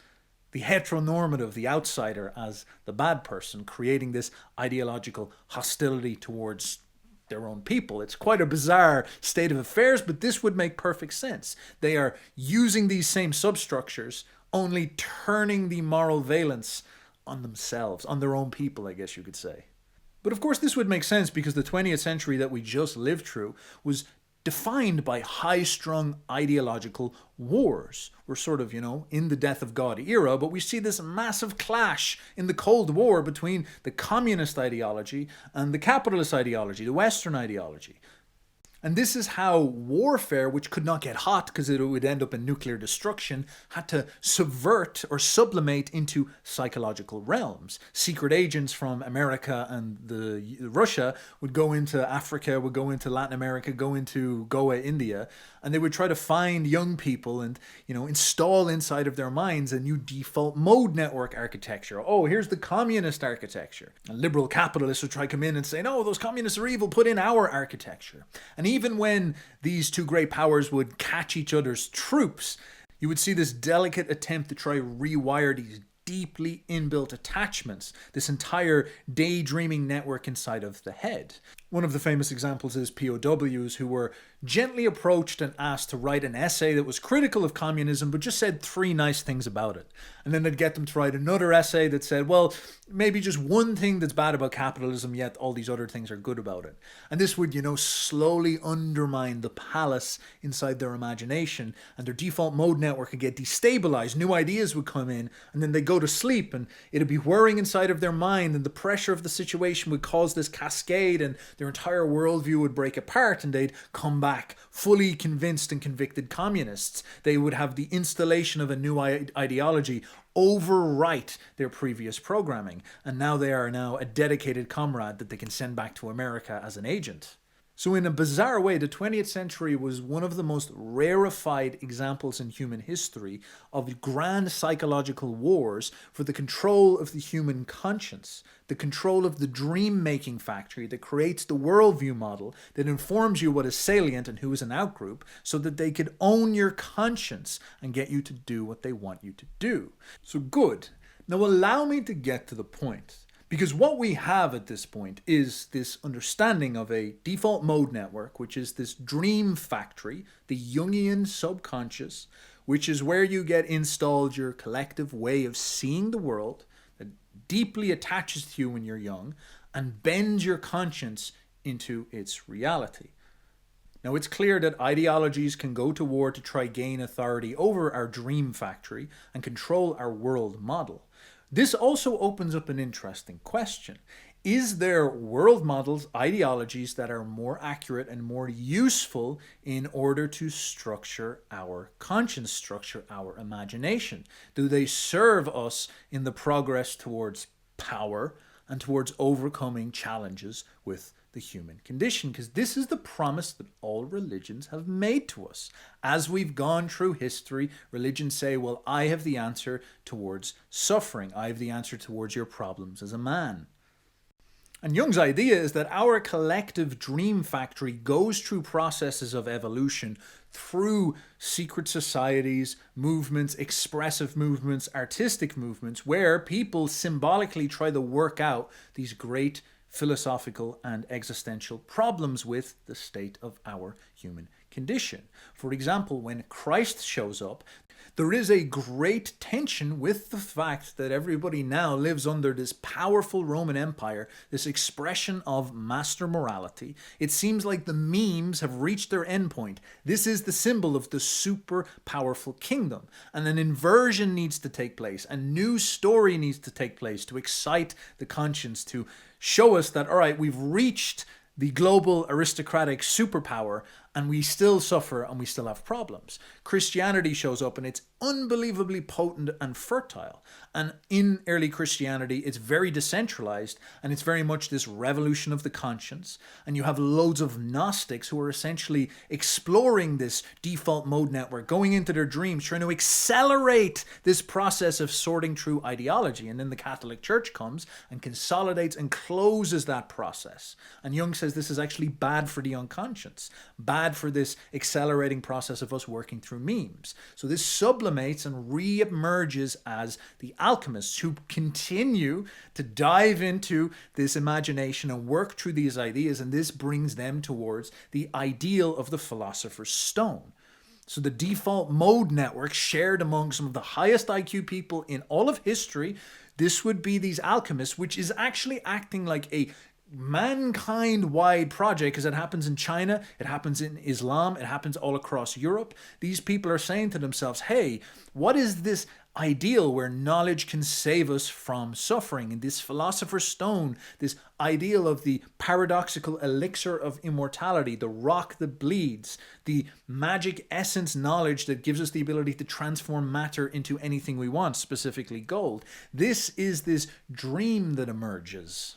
the heteronormative, the outsider, as the bad person, creating this ideological hostility towards their own people. It's quite a bizarre state of affairs, but this would make perfect sense. They are using these same substructures, only turning the moral valence on themselves, on their own people, I guess you could say. But of course this would make sense because the 20th century that we just lived through was defined by high-strung ideological wars. We're sort of, in the death of God era, but we see this massive clash in the Cold War between the communist ideology and the capitalist ideology, the Western ideology. And this is how warfare, which could not get hot because it would end up in nuclear destruction, had to subvert or sublimate into psychological realms. Secret agents from America and Russia would go into Africa, would go into Latin America, go into Goa, India, and they would try to find young people and, install inside of their minds a new default mode network architecture. Oh, here's the communist architecture. And liberal capitalists would try to come in and say, no, those communists are evil, put in our architecture. And even when these two great powers would catch each other's troops, you would see this delicate attempt to try to rewire these deeply inbuilt attachments, this entire daydreaming network inside of the head. One of the famous examples is POWs who were gently approached and asked to write an essay that was critical of communism but just said 3 nice things about it. And then they'd get them to write another essay that said, well, maybe just one thing that's bad about capitalism, yet all these other things are good about it. And this would, slowly undermine the palace inside their imagination, and their default mode network would get destabilized. New ideas would come in, and then they'd go to sleep, and it'd be whirring inside of their mind, and the pressure of the situation would cause this cascade, and their entire worldview would break apart, and they'd come back fully convinced and convicted communists. They would have the installation of a new ideology overwrite their previous programming, and now they are a dedicated comrade that they can send back to America as an agent. So in a bizarre way, the 20th century was one of the most rarefied examples in human history of grand psychological wars for the control of the human conscience, the control of the dream-making factory that creates the worldview model that informs you what is salient and who is an outgroup, so that they could own your conscience and get you to do what they want you to do. So good. Now allow me to get to the point. Because what we have at this point is this understanding of a default mode network, which is this dream factory, the Jungian subconscious, which is where you get installed your collective way of seeing the world that deeply attaches to you when you're young and bends your conscience into its reality. Now, it's clear that ideologies can go to war to try gain authority over our dream factory and control our world model. This also opens up an interesting question. Is there world models, ideologies that are more accurate and more useful in order to structure our conscience, structure our imagination? Do they serve us in the progress towards power and towards overcoming challenges with the human condition? Because this is the promise that all religions have made to us. As we've gone through history, religions say, well, I have the answer towards suffering. I have the answer towards your problems as a man. And Jung's idea is that our collective dream factory goes through processes of evolution through secret societies, movements, expressive movements, artistic movements, where people symbolically try to work out these great philosophical and existential problems with the state of our human condition. For example, when Christ shows up, there is a great tension with the fact that everybody now lives under this powerful Roman Empire, this expression of master morality. It seems like the memes have reached their endpoint. This is the symbol of the super powerful kingdom. And an inversion needs to take place. A new story needs to take place to excite the conscience, to show us that, all right, we've reached the global aristocratic superpower and we still suffer and we still have problems. Christianity shows up and it's unbelievably potent and fertile. And in early Christianity, it's very decentralized and it's very much this revolution of the conscience. And you have loads of Gnostics who are essentially exploring this default mode network, going into their dreams, trying to accelerate this process of sorting through ideology. And then the Catholic Church comes and consolidates and closes that process. And Jung says this is actually bad for the unconscious, bad for this accelerating process of us working through memes. So this sublimates and re-emerges as the alchemists who continue to dive into this imagination and work through these ideas, and this brings them towards the ideal of the philosopher's stone. So the default mode network shared among some of the highest IQ people in all of history, this would be these alchemists, which is actually acting like a mankind-wide project, because it happens in China, it happens in Islam, it happens all across Europe. These people are saying to themselves, hey, what is this ideal where knowledge can save us from suffering, and this philosopher's stone, this ideal of the paradoxical elixir of immortality, the rock that bleeds, the magic essence knowledge that gives us the ability to transform matter into anything we want, specifically gold. This is this dream that emerges.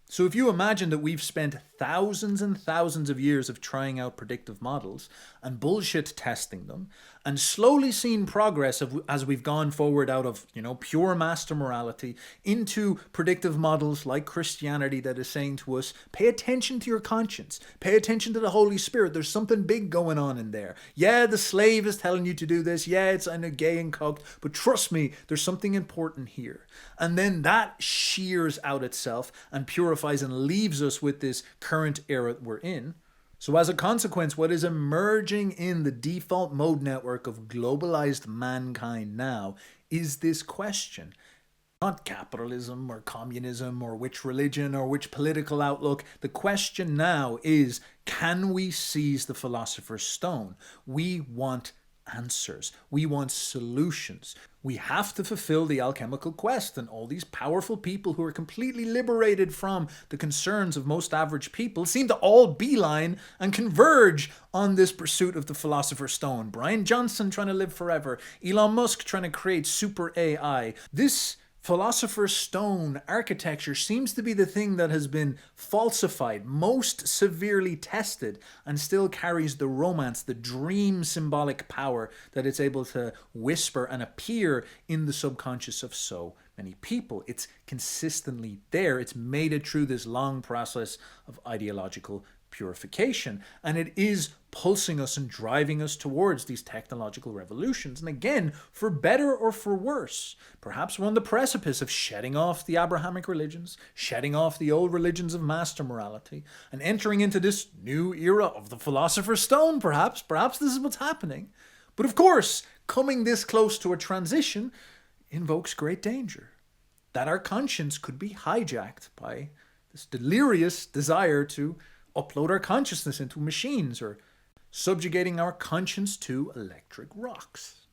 So if you imagine that we've spent thousands and thousands of years of trying out predictive models and bullshit testing them, and slowly seen progress as we've gone forward out of, pure master morality into predictive models like Christianity that is saying to us, pay attention to your conscience, pay attention to the Holy Spirit, there's something big going on in there. Yeah, the slave is telling you to do this, yeah, it's gay and cocked, but trust me, there's something important here. And then that shears out itself and purifies and leaves us with this current era we're in. So as a consequence, what is emerging in the default mode network of globalized mankind now is this question. Not capitalism or communism or which religion or which political outlook. The question now is, can we seize the philosopher's stone? We want answers. We want solutions. We have to fulfill the alchemical quest, and all these powerful people who are completely liberated from the concerns of most average people seem to all beeline and converge on this pursuit of the philosopher's stone. Brian Johnson trying to live forever. Elon Musk trying to create super AI. This philosopher's stone architecture seems to be the thing that has been falsified, most severely tested, and still carries the romance, the dream symbolic power that it's able to whisper and appear in the subconscious of so many people. It's consistently there. It's made it through this long process of ideological purification, and it is pulsing us and driving us towards these technological revolutions. And again, for better or for worse, perhaps we're on the precipice of shedding off the Abrahamic religions, shedding off the old religions of master morality, and entering into this new era of the philosopher's stone. Perhaps this is what's happening. But of course, coming this close to a transition invokes great danger, that our conscience could be hijacked by this delirious desire to upload our consciousness into machines, or subjugating our conscience to electric rocks.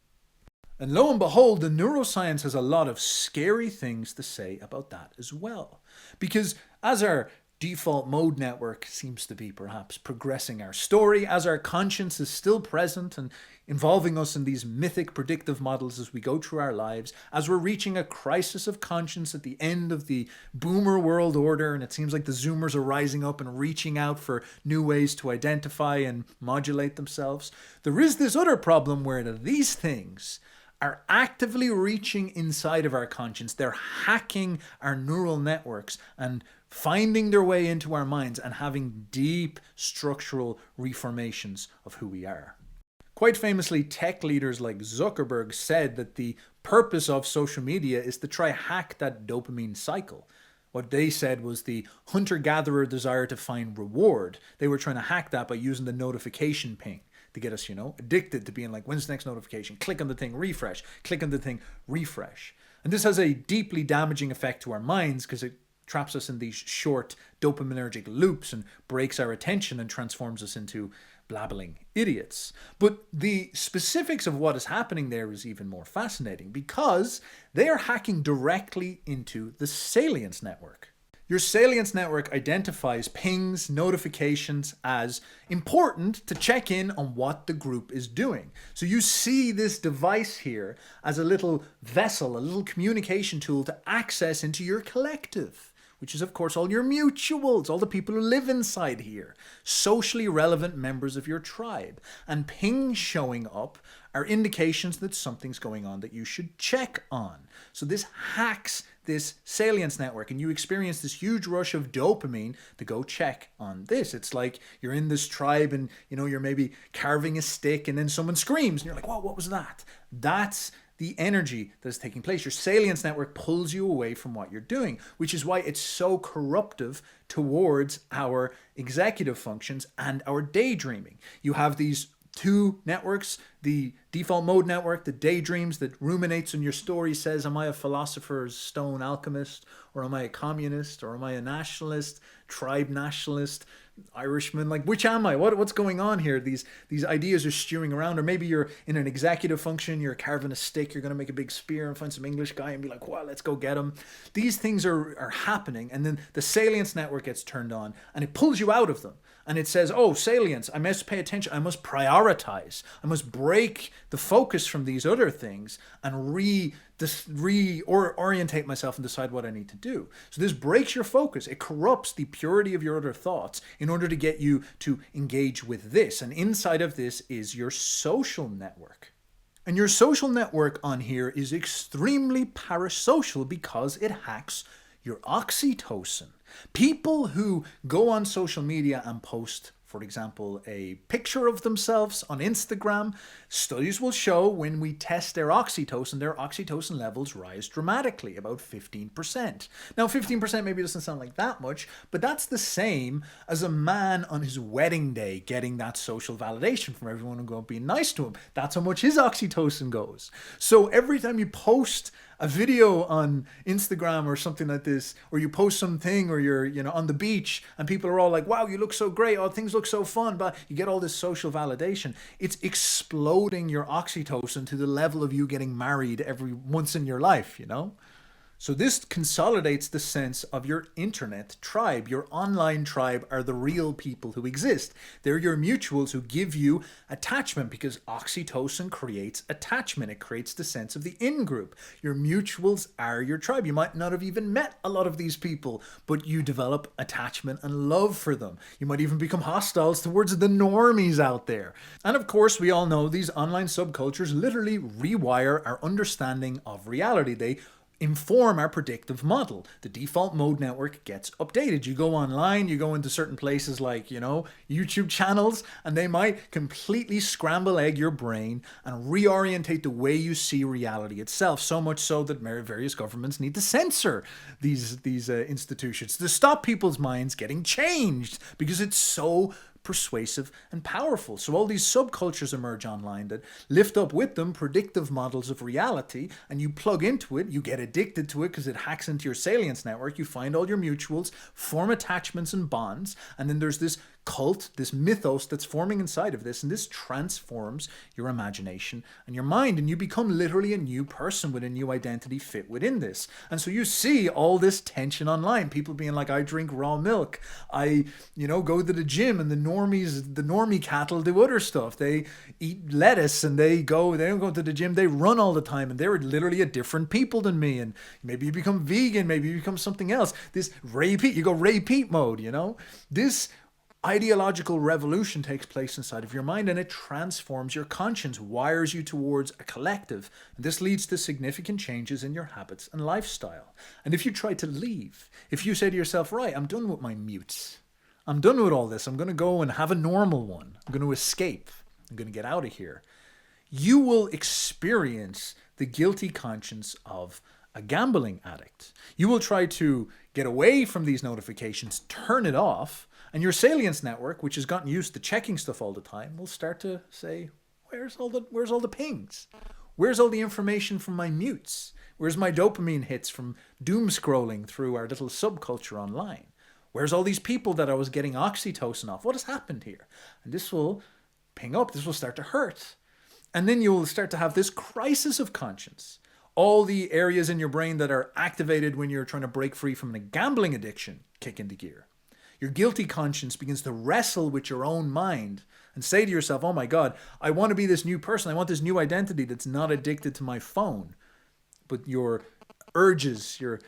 And lo and behold, the neuroscience has a lot of scary things to say about that as well. Because as our default mode network seems to be perhaps progressing our story, as our conscience is still present and involving us in these mythic predictive models as we go through our lives, as we're reaching a crisis of conscience at the end of the boomer world order, and it seems like the zoomers are rising up and reaching out for new ways to identify and modulate themselves, there is this other problem where these things are actively reaching inside of our conscience. They're hacking our neural networks and finding their way into our minds and having deep structural reformations of who we are. Quite famously, tech leaders like Zuckerberg said that the purpose of social media is to try hack that dopamine cycle. What they said was the hunter-gatherer desire to find reward. They were trying to hack that by using the notification ping to get us, addicted to being like, when's the next notification? Click on the thing, refresh. Click on the thing, refresh. And this has a deeply damaging effect to our minds because it traps us in these short dopaminergic loops and breaks our attention and transforms us into blabbling idiots. But the specifics of what is happening there is even more fascinating because they are hacking directly into the salience network. Your salience network identifies pings, notifications as important to check in on what the group is doing. So you see this device here as a little vessel, a little communication tool to access into your collective, which is of course all your mutuals, all the people who live inside here, socially relevant members of your tribe. And pings showing up are indications that something's going on that you should check on. So this hacks this salience network and you experience this huge rush of dopamine to go check on this. It's like you're in this tribe and you're maybe carving a stick and then someone screams and you're like, whoa, what was that? That's the energy that's taking place. Your salience network pulls you away from what you're doing, which is why it's so corruptive towards our executive functions and our daydreaming. You have these two networks, the default mode network that daydreams, that ruminates on your story, says, am I a philosopher's stone alchemist, or am I a communist, or am I a nationalist, tribe nationalist, Irishman? Like, which am I? What's going on here? These ideas are stewing around. Or maybe you're in an executive function, you're carving a stick, you're going to make a big spear and find some English guy and be like, well, let's go get him. These things are happening, and then the salience network gets turned on and it pulls you out of them. And it says, oh, salience, I must pay attention, I must prioritize, I must break the focus from these other things and reorientate myself and decide what I need to do. So this breaks your focus. It corrupts the purity of your other thoughts in order to get you to engage with this. And inside of this is your social network. And your social network on here is extremely parasocial because it hacks your oxytocin. People who go on social media and post, for example, a picture of themselves on Instagram, studies will show when we test their oxytocin levels rise dramatically, about 15%. Now, 15% maybe doesn't sound like that much, but that's the same as a man on his wedding day getting that social validation from everyone and going being nice to him. That's how much his oxytocin goes. So every time you post a video on Instagram or something like this, or you post something, or you're, on the beach and people are all like, wow, you look so great, oh, things look so fun, but you get all this social validation. It's exploding your oxytocin to the level of you getting married every once in your life, So this consolidates the sense of your internet tribe. Your online tribe are the real people who exist. They're your mutuals who give you attachment, because oxytocin creates attachment. It creates the sense of the in-group. Your mutuals are your tribe. You might not have even met a lot of these people, but you develop attachment and love for them. You might even become hostiles towards the normies out there. And of course, we all know these online subcultures literally rewire our understanding of reality. They inform our predictive model. The default mode network gets updated. You go online, you go into certain places like, YouTube channels, and they might completely scramble egg your brain and reorientate the way you see reality itself. So much so that various governments need to censor these institutions to stop people's minds getting changed, because it's so persuasive and powerful. So all these subcultures emerge online that lift up with them predictive models of reality, and you plug into it, you get addicted to it because it hacks into your salience network, you find all your mutuals, form attachments and bonds, and then there's this cult, this mythos that's forming inside of this, and this transforms your imagination and your mind, and you become literally a new person with a new identity fit within this. And so you see all this tension online, people being like, I drink raw milk, I go to the gym, and the normie cattle do other stuff, they eat lettuce, and they don't go to the gym, they run all the time, and they're literally a different people than me. And maybe you become vegan, maybe you become something else. This you go Ray Pete mode, this ideological revolution takes place inside of your mind, and it transforms your conscience, wires you towards a collective. And this leads to significant changes in your habits and lifestyle. And if you try to leave, if you say to yourself, right, I'm done with my mutes, I'm done with all this, I'm going to go and have a normal one, I'm going to escape, I'm going to get out of here, you will experience the guilty conscience of a gambling addict. You will try to get away from these notifications, turn it off, and your salience network, which has gotten used to checking stuff all the time, will start to say, where's all the pings? Where's all the information from my mutes? Where's my dopamine hits from doom scrolling through our little subculture online? Where's all these people that I was getting oxytocin off? What has happened here? And this will ping up, this will start to hurt. And then you will start to have this crisis of conscience. All the areas in your brain that are activated when you're trying to break free from a gambling addiction kick into gear. Your guilty conscience begins to wrestle with your own mind and say to yourself, oh my God, I want to be this new person. I want this new identity that's not addicted to my phone. But your urges, your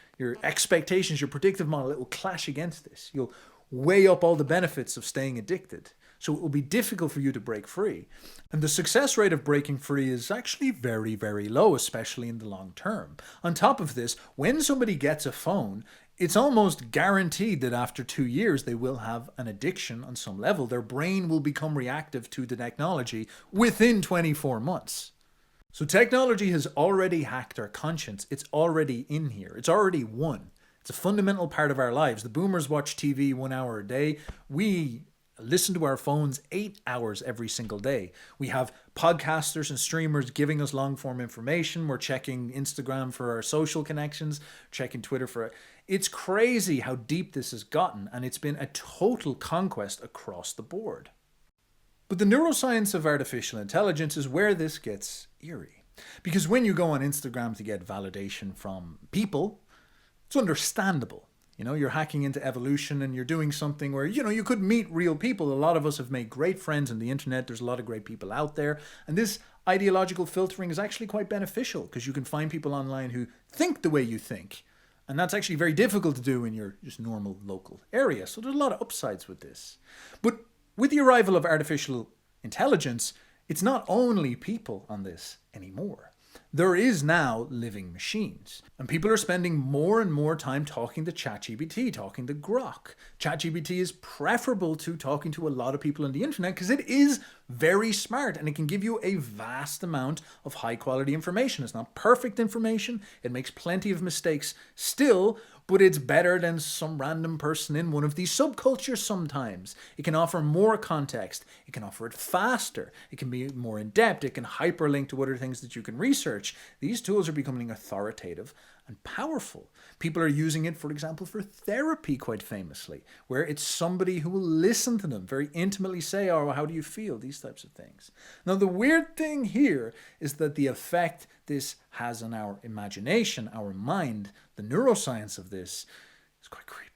expectations, your predictive model, it will clash against this. You'll weigh up all the benefits of staying addicted. So it will be difficult for you to break free. And the success rate of breaking free is actually very, very low, especially in the long term. On top of this, when somebody gets a phone, it's almost guaranteed that after 2 years, they will have an addiction on some level. Their brain will become reactive to the technology within 24 months. So technology has already hacked our conscience. It's already in here. It's already won. It's a fundamental part of our lives. The boomers watch TV 1 hour a day. We listen to our phones 8 hours every single day. We have podcasters and streamers giving us long form information. We're checking Instagram for our social connections, checking Twitter for it. It's crazy how deep this has gotten, and it's been a total conquest across the board. But the neuroscience of artificial intelligence is where this gets eerie. Because when you go on Instagram to get validation from people, it's understandable. You know, you're hacking into evolution and you're doing something where, you know, you could meet real people. A lot of us have made great friends on the internet. There's a lot of great people out there. And this ideological filtering is actually quite beneficial because you can find people online who think the way you think. And that's actually very difficult to do in your just normal local area. So there's a lot of upsides with this. But with the arrival of artificial intelligence, it's not only people on this anymore. There is now living machines. And people are spending more and more time talking to ChatGPT, talking to Grok. ChatGPT is preferable to talking to a lot of people on the internet because it is very smart and it can give you a vast amount of high quality information. It's not perfect information. It makes plenty of mistakes still, but it's better than some random person in one of these subcultures sometimes. It can offer more context. It can offer it faster. It can be more in-depth. It can hyperlink to other things that you can research. These tools are becoming authoritative and powerful. People are using it, for example, for therapy quite famously, where it's somebody who will listen to them, very intimately say, oh, how do you feel? These types of things. Now, the weird thing here is that the effect this has on our imagination, our mind, the neuroscience of this is quite creepy.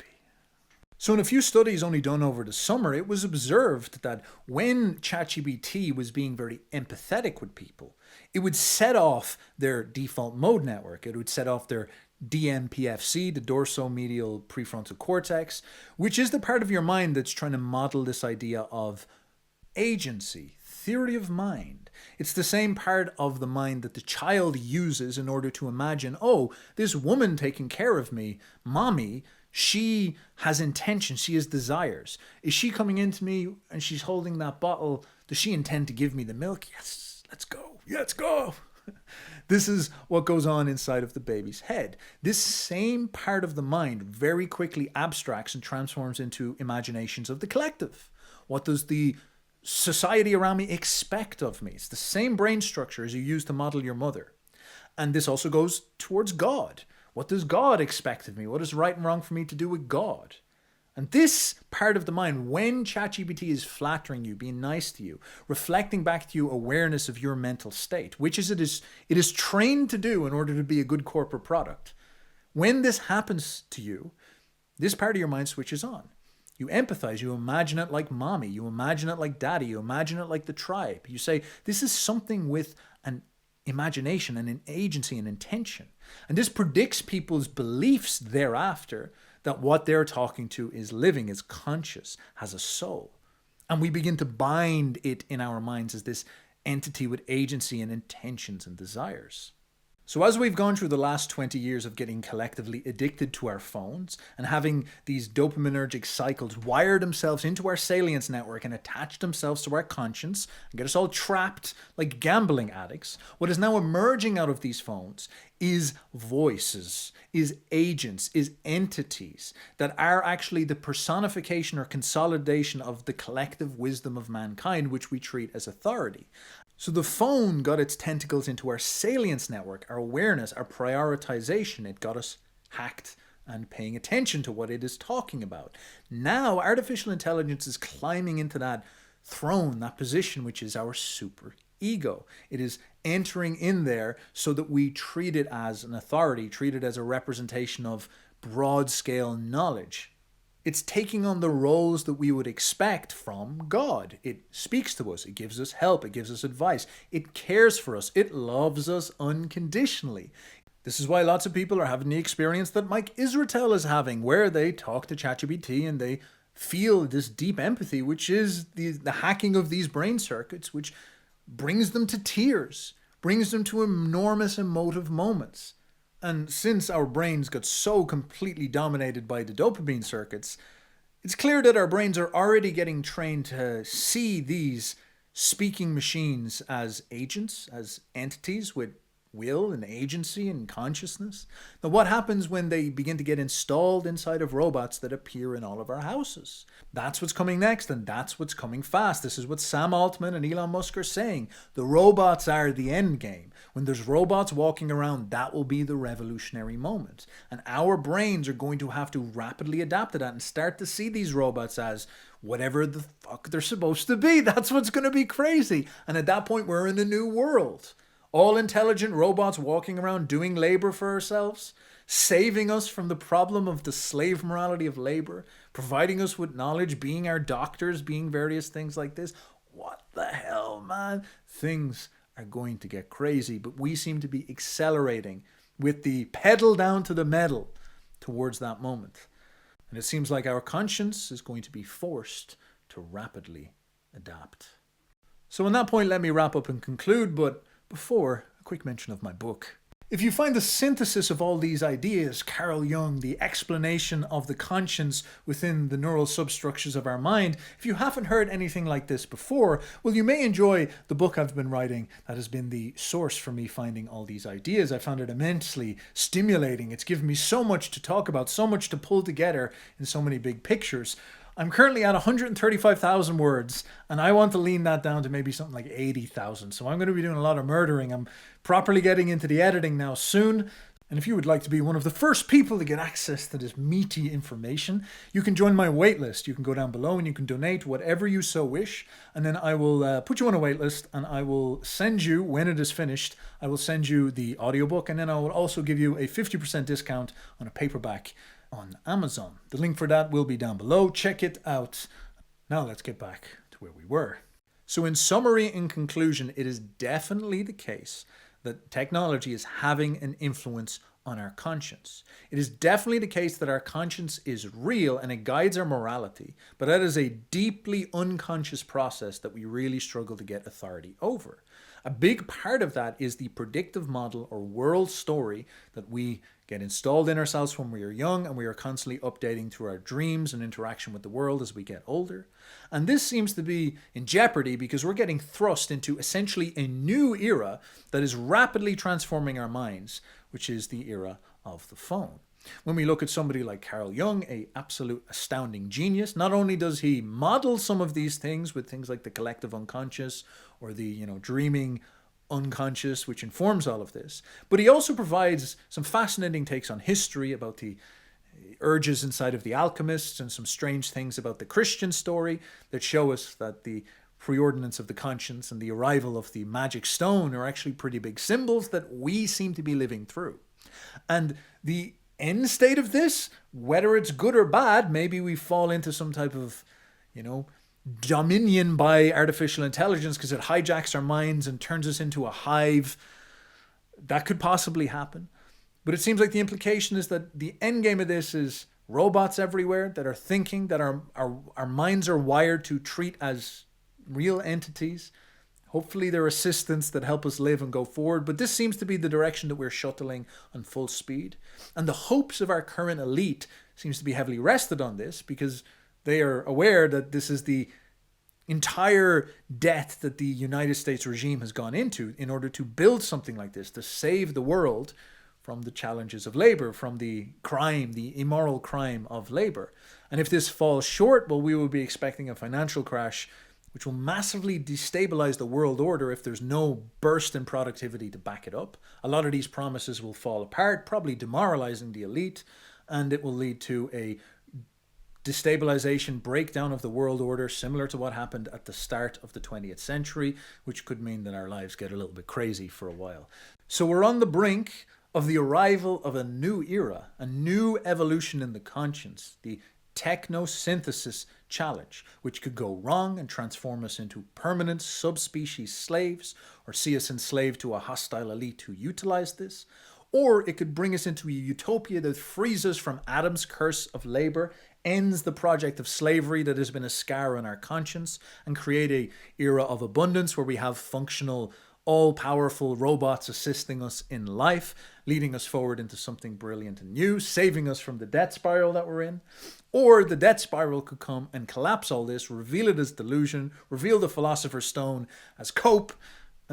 So in a few studies only done over the summer, it was observed that when ChatGPT was being very empathetic with people, it would set off their default mode network. It would set off their DMPFC, the dorsomedial prefrontal cortex, which is the part of your mind that's trying to model this idea of agency, theory of mind. It's the same part of the mind that the child uses in order to imagine, oh, this woman taking care of me, mommy, she has intention, she has desires. Is she coming into me and she's holding that bottle? Does she intend to give me the milk? Yes, let's go. Let's go. This is what goes on inside of the baby's head. This same part of the mind very quickly abstracts and transforms into imaginations of the collective. What does the society around me expect of me? It's the same brain structure as you use to model your mother. And this also goes towards God. What does God expect of me? What is right and wrong for me to do with God? And this part of the mind, when ChatGPT is flattering you, being nice to you, reflecting back to you awareness of your mental state, which is it is trained to do in order to be a good corporate product. When this happens to you, this part of your mind switches on. You empathize, you imagine it like mommy, you imagine it like daddy, you imagine it like the tribe. You say, this is something with an imagination and an agency and intention. And this predicts people's beliefs thereafter that what they're talking to is living, is conscious, has a soul. And we begin to bind it in our minds as this entity with agency and intentions and desires. So as we've gone through the last 20 years of getting collectively addicted to our phones and having these dopaminergic cycles wire themselves into our salience network and attach themselves to our conscience and get us all trapped like gambling addicts, what is now emerging out of these phones is voices, is agents, is entities that are actually the personification or consolidation of the collective wisdom of mankind, which we treat as authority. So the phone got its tentacles into our salience network, our awareness, our prioritization. It got us hacked and paying attention to what it is talking about. Now artificial intelligence is climbing into that throne, that position, which is our super ego. It is entering in there so that we treat it as an authority, treat it as a representation of broad scale knowledge. It's taking on the roles that we would expect from God. It speaks to us. It gives us help. It gives us advice. It cares for us. It loves us unconditionally. This is why lots of people are having the experience that Mike Israetel is having, where they talk to ChatGPT and they feel this deep empathy, which is the hacking of these brain circuits, which brings them to tears, brings them to enormous emotive moments. And since our brains got so completely dominated by the dopamine circuits, it's clear that our brains are already getting trained to see these speaking machines as agents, as entities with will and agency and consciousness. Now, what happens when they begin to get installed inside of robots that appear in all of our houses? That's what's coming next, and that's what's coming fast. This is what Sam Altman and Elon Musk are saying. The robots are the end game. When there's robots walking around, that will be the revolutionary moment. And our brains are going to have to rapidly adapt to that and start to see these robots as whatever the fuck they're supposed to be. That's what's going to be crazy. And at that point, we're in a new world. All intelligent robots walking around doing labor for ourselves, saving us from the problem of the slave morality of labor, providing us with knowledge, being our doctors, being various things like this. What the hell, man? Things are going to get crazy, but we seem to be accelerating with the pedal down to the metal towards that moment. And it seems like our conscience is going to be forced to rapidly adapt. So on that point, let me wrap up and conclude, but before, a quick mention of my book. If you find the synthesis of all these ideas, Carl Jung, the explanation of the conscience within the neural substructures of our mind, if you haven't heard anything like this before, well, you may enjoy the book I've been writing that has been the source for me finding all these ideas. I found it immensely stimulating. It's given me so much to talk about, so much to pull together in so many big pictures. I'm currently at 135,000 words, and I want to lean that down to maybe something like 80,000. So I'm going to be doing a lot of murdering. I'm properly getting into the editing now soon. And if you would like to be one of the first people to get access to this meaty information, you can join my waitlist. You can go down below and you can donate whatever you so wish. And then I will put you on a waitlist, and I will send you, when it is finished, I will send you the audiobook. And then I will also give you a 50% discount on a paperback on Amazon. The link for that will be down below. Check it out. Now let's get back to where we were. So in summary, in conclusion, it is definitely the case that technology is having an influence on our conscience. It is definitely the case that our conscience is real and it guides our morality, but that is a deeply unconscious process that we really struggle to get authority over. A big part of that is the predictive model or world story that we get installed in ourselves when we are young, and we are constantly updating through our dreams and interaction with the world as we get older. And this seems to be in jeopardy because we're getting thrust into essentially a new era that is rapidly transforming our minds, which is the era of the phone. When we look at somebody like Carl Jung, an absolute astounding genius, not only does he model some of these things with things like the collective unconscious or the, dreaming unconscious, which informs all of this, but he also provides some fascinating takes on history about the urges inside of the alchemists and some strange things about the Christian story that show us that the preordinance of the conscience and the arrival of the magic stone are actually pretty big symbols that we seem to be living through. And the end state of this, whether it's good or bad, maybe we fall into some type of, dominion by artificial intelligence because it hijacks our minds and turns us into a hive. That could possibly happen. But it seems like the implication is that the end game of this is robots everywhere that are thinking, that our minds are wired to treat as real entities. Hopefully they're assistants that help us live and go forward. But this seems to be the direction that we're shuttling on full speed. And the hopes of our current elite seems to be heavily rested on this because they are aware that this is the entire debt that the United States regime has gone into in order to build something like this, to save the world from the challenges of labor, from the crime, the immoral crime of labor. And if this falls short, well, we will be expecting a financial crash, which will massively destabilize the world order if there's no burst in productivity to back it up. A lot of these promises will fall apart, probably demoralizing the elite, and it will lead to a destabilization, breakdown of the world order, similar to what happened at the start of the 20th century, which could mean that our lives get a little bit crazy for a while. So we're on the brink of the arrival of a new era, a new evolution in the conscience, the technosynthesis challenge, which could go wrong and transform us into permanent subspecies slaves, or see us enslaved to a hostile elite who utilize this. Or it could bring us into a utopia that frees us from Adam's curse of labor, ends the project of slavery that has been a scar on our conscience, and create an era of abundance where we have functional, all-powerful robots assisting us in life, leading us forward into something brilliant and new, saving us from the death spiral that we're in. Or the death spiral could come and collapse all this, reveal it as delusion, reveal the Philosopher's Stone as cope,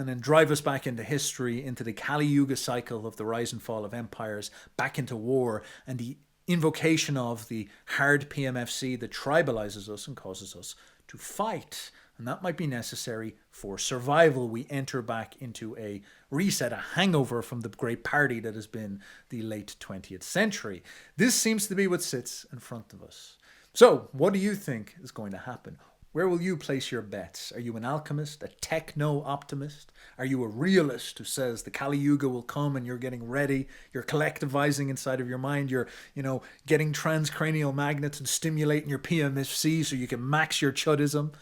and then drive us back into history, into the Kali Yuga cycle of the rise and fall of empires, back into war, and the invocation of the hard PMFC that tribalizes us and causes us to fight. And that might be necessary for survival. We enter back into a reset, a hangover from the great party that has been the late 20th century. This seems to be what sits in front of us. So, what do you think is going to happen? Where will you place your bets? Are you an alchemist, a techno-optimist? Are you a realist who says the Kali Yuga will come and you're getting ready? You're collectivizing inside of your mind. You're, getting transcranial magnets and stimulating your PMFC so you can max your chudism.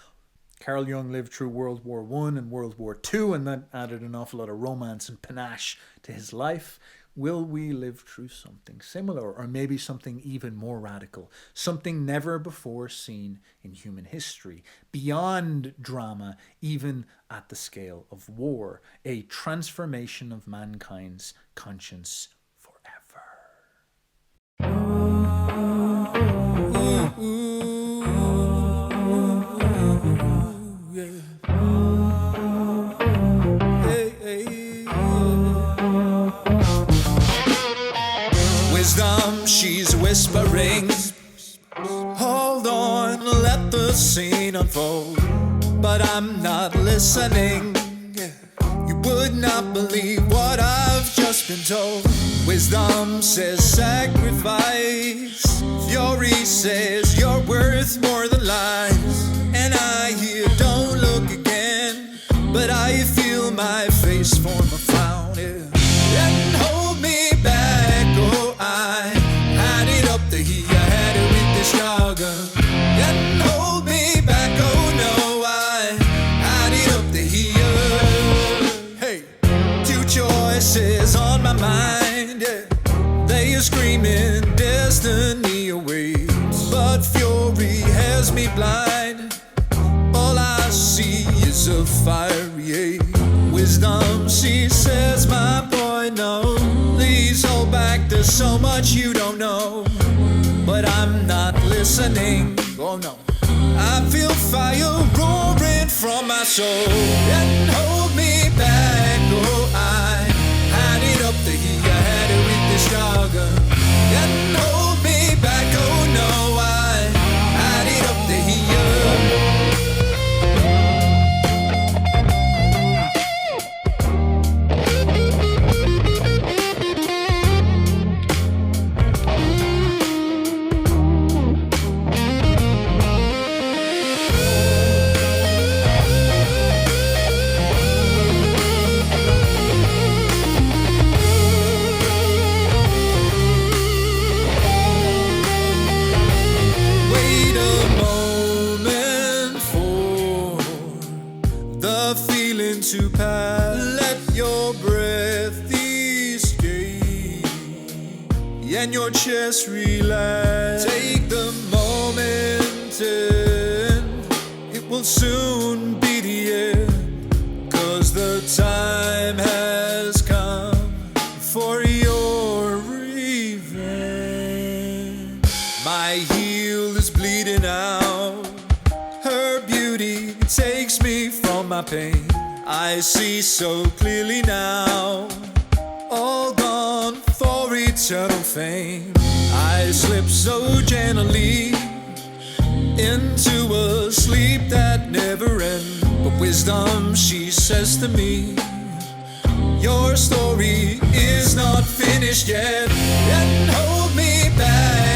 Carl Jung lived through World War I and World War II, and that added an awful lot of romance and panache to his life. Will we live through something similar, or maybe something even more radical, something never before seen in human history, beyond drama, even at the scale of war, a transformation of mankind's conscience forever? Wisdom, she's whispering, hold on, let the scene unfold. But I'm not listening. You would not believe what I've just been told. Wisdom says sacrifice, fury says you're worth more than lies. And I hear don't look again, but I feel my face form a frown, and hold me back. Oh, I had it up to here, I had it with this jargon, and hold me back. Oh no, I had it up to here. Hey, two choices on my mind, they are screaming destiny awaits, but fury has me blind. All I see is a fiery age. Wisdom, she says, my boy, no, please hold back, there's so much you don't know. But I'm not listening, oh no. I feel fire roaring from my soul, and hold me back. Oh, I had it up to here, I had it with this jargon, and hold me back. Oh no, I had it up to here. To pass, let your breath escape and your chest relax. Take the moment and it will soon be the end, 'cause the time has come for your revenge. My heel is bleeding out, her beauty takes me from my pain. I see so clearly now, all gone for eternal fame. I slip so gently into a sleep that never ends. But wisdom, she says to me, your story is not finished yet, and hold me back.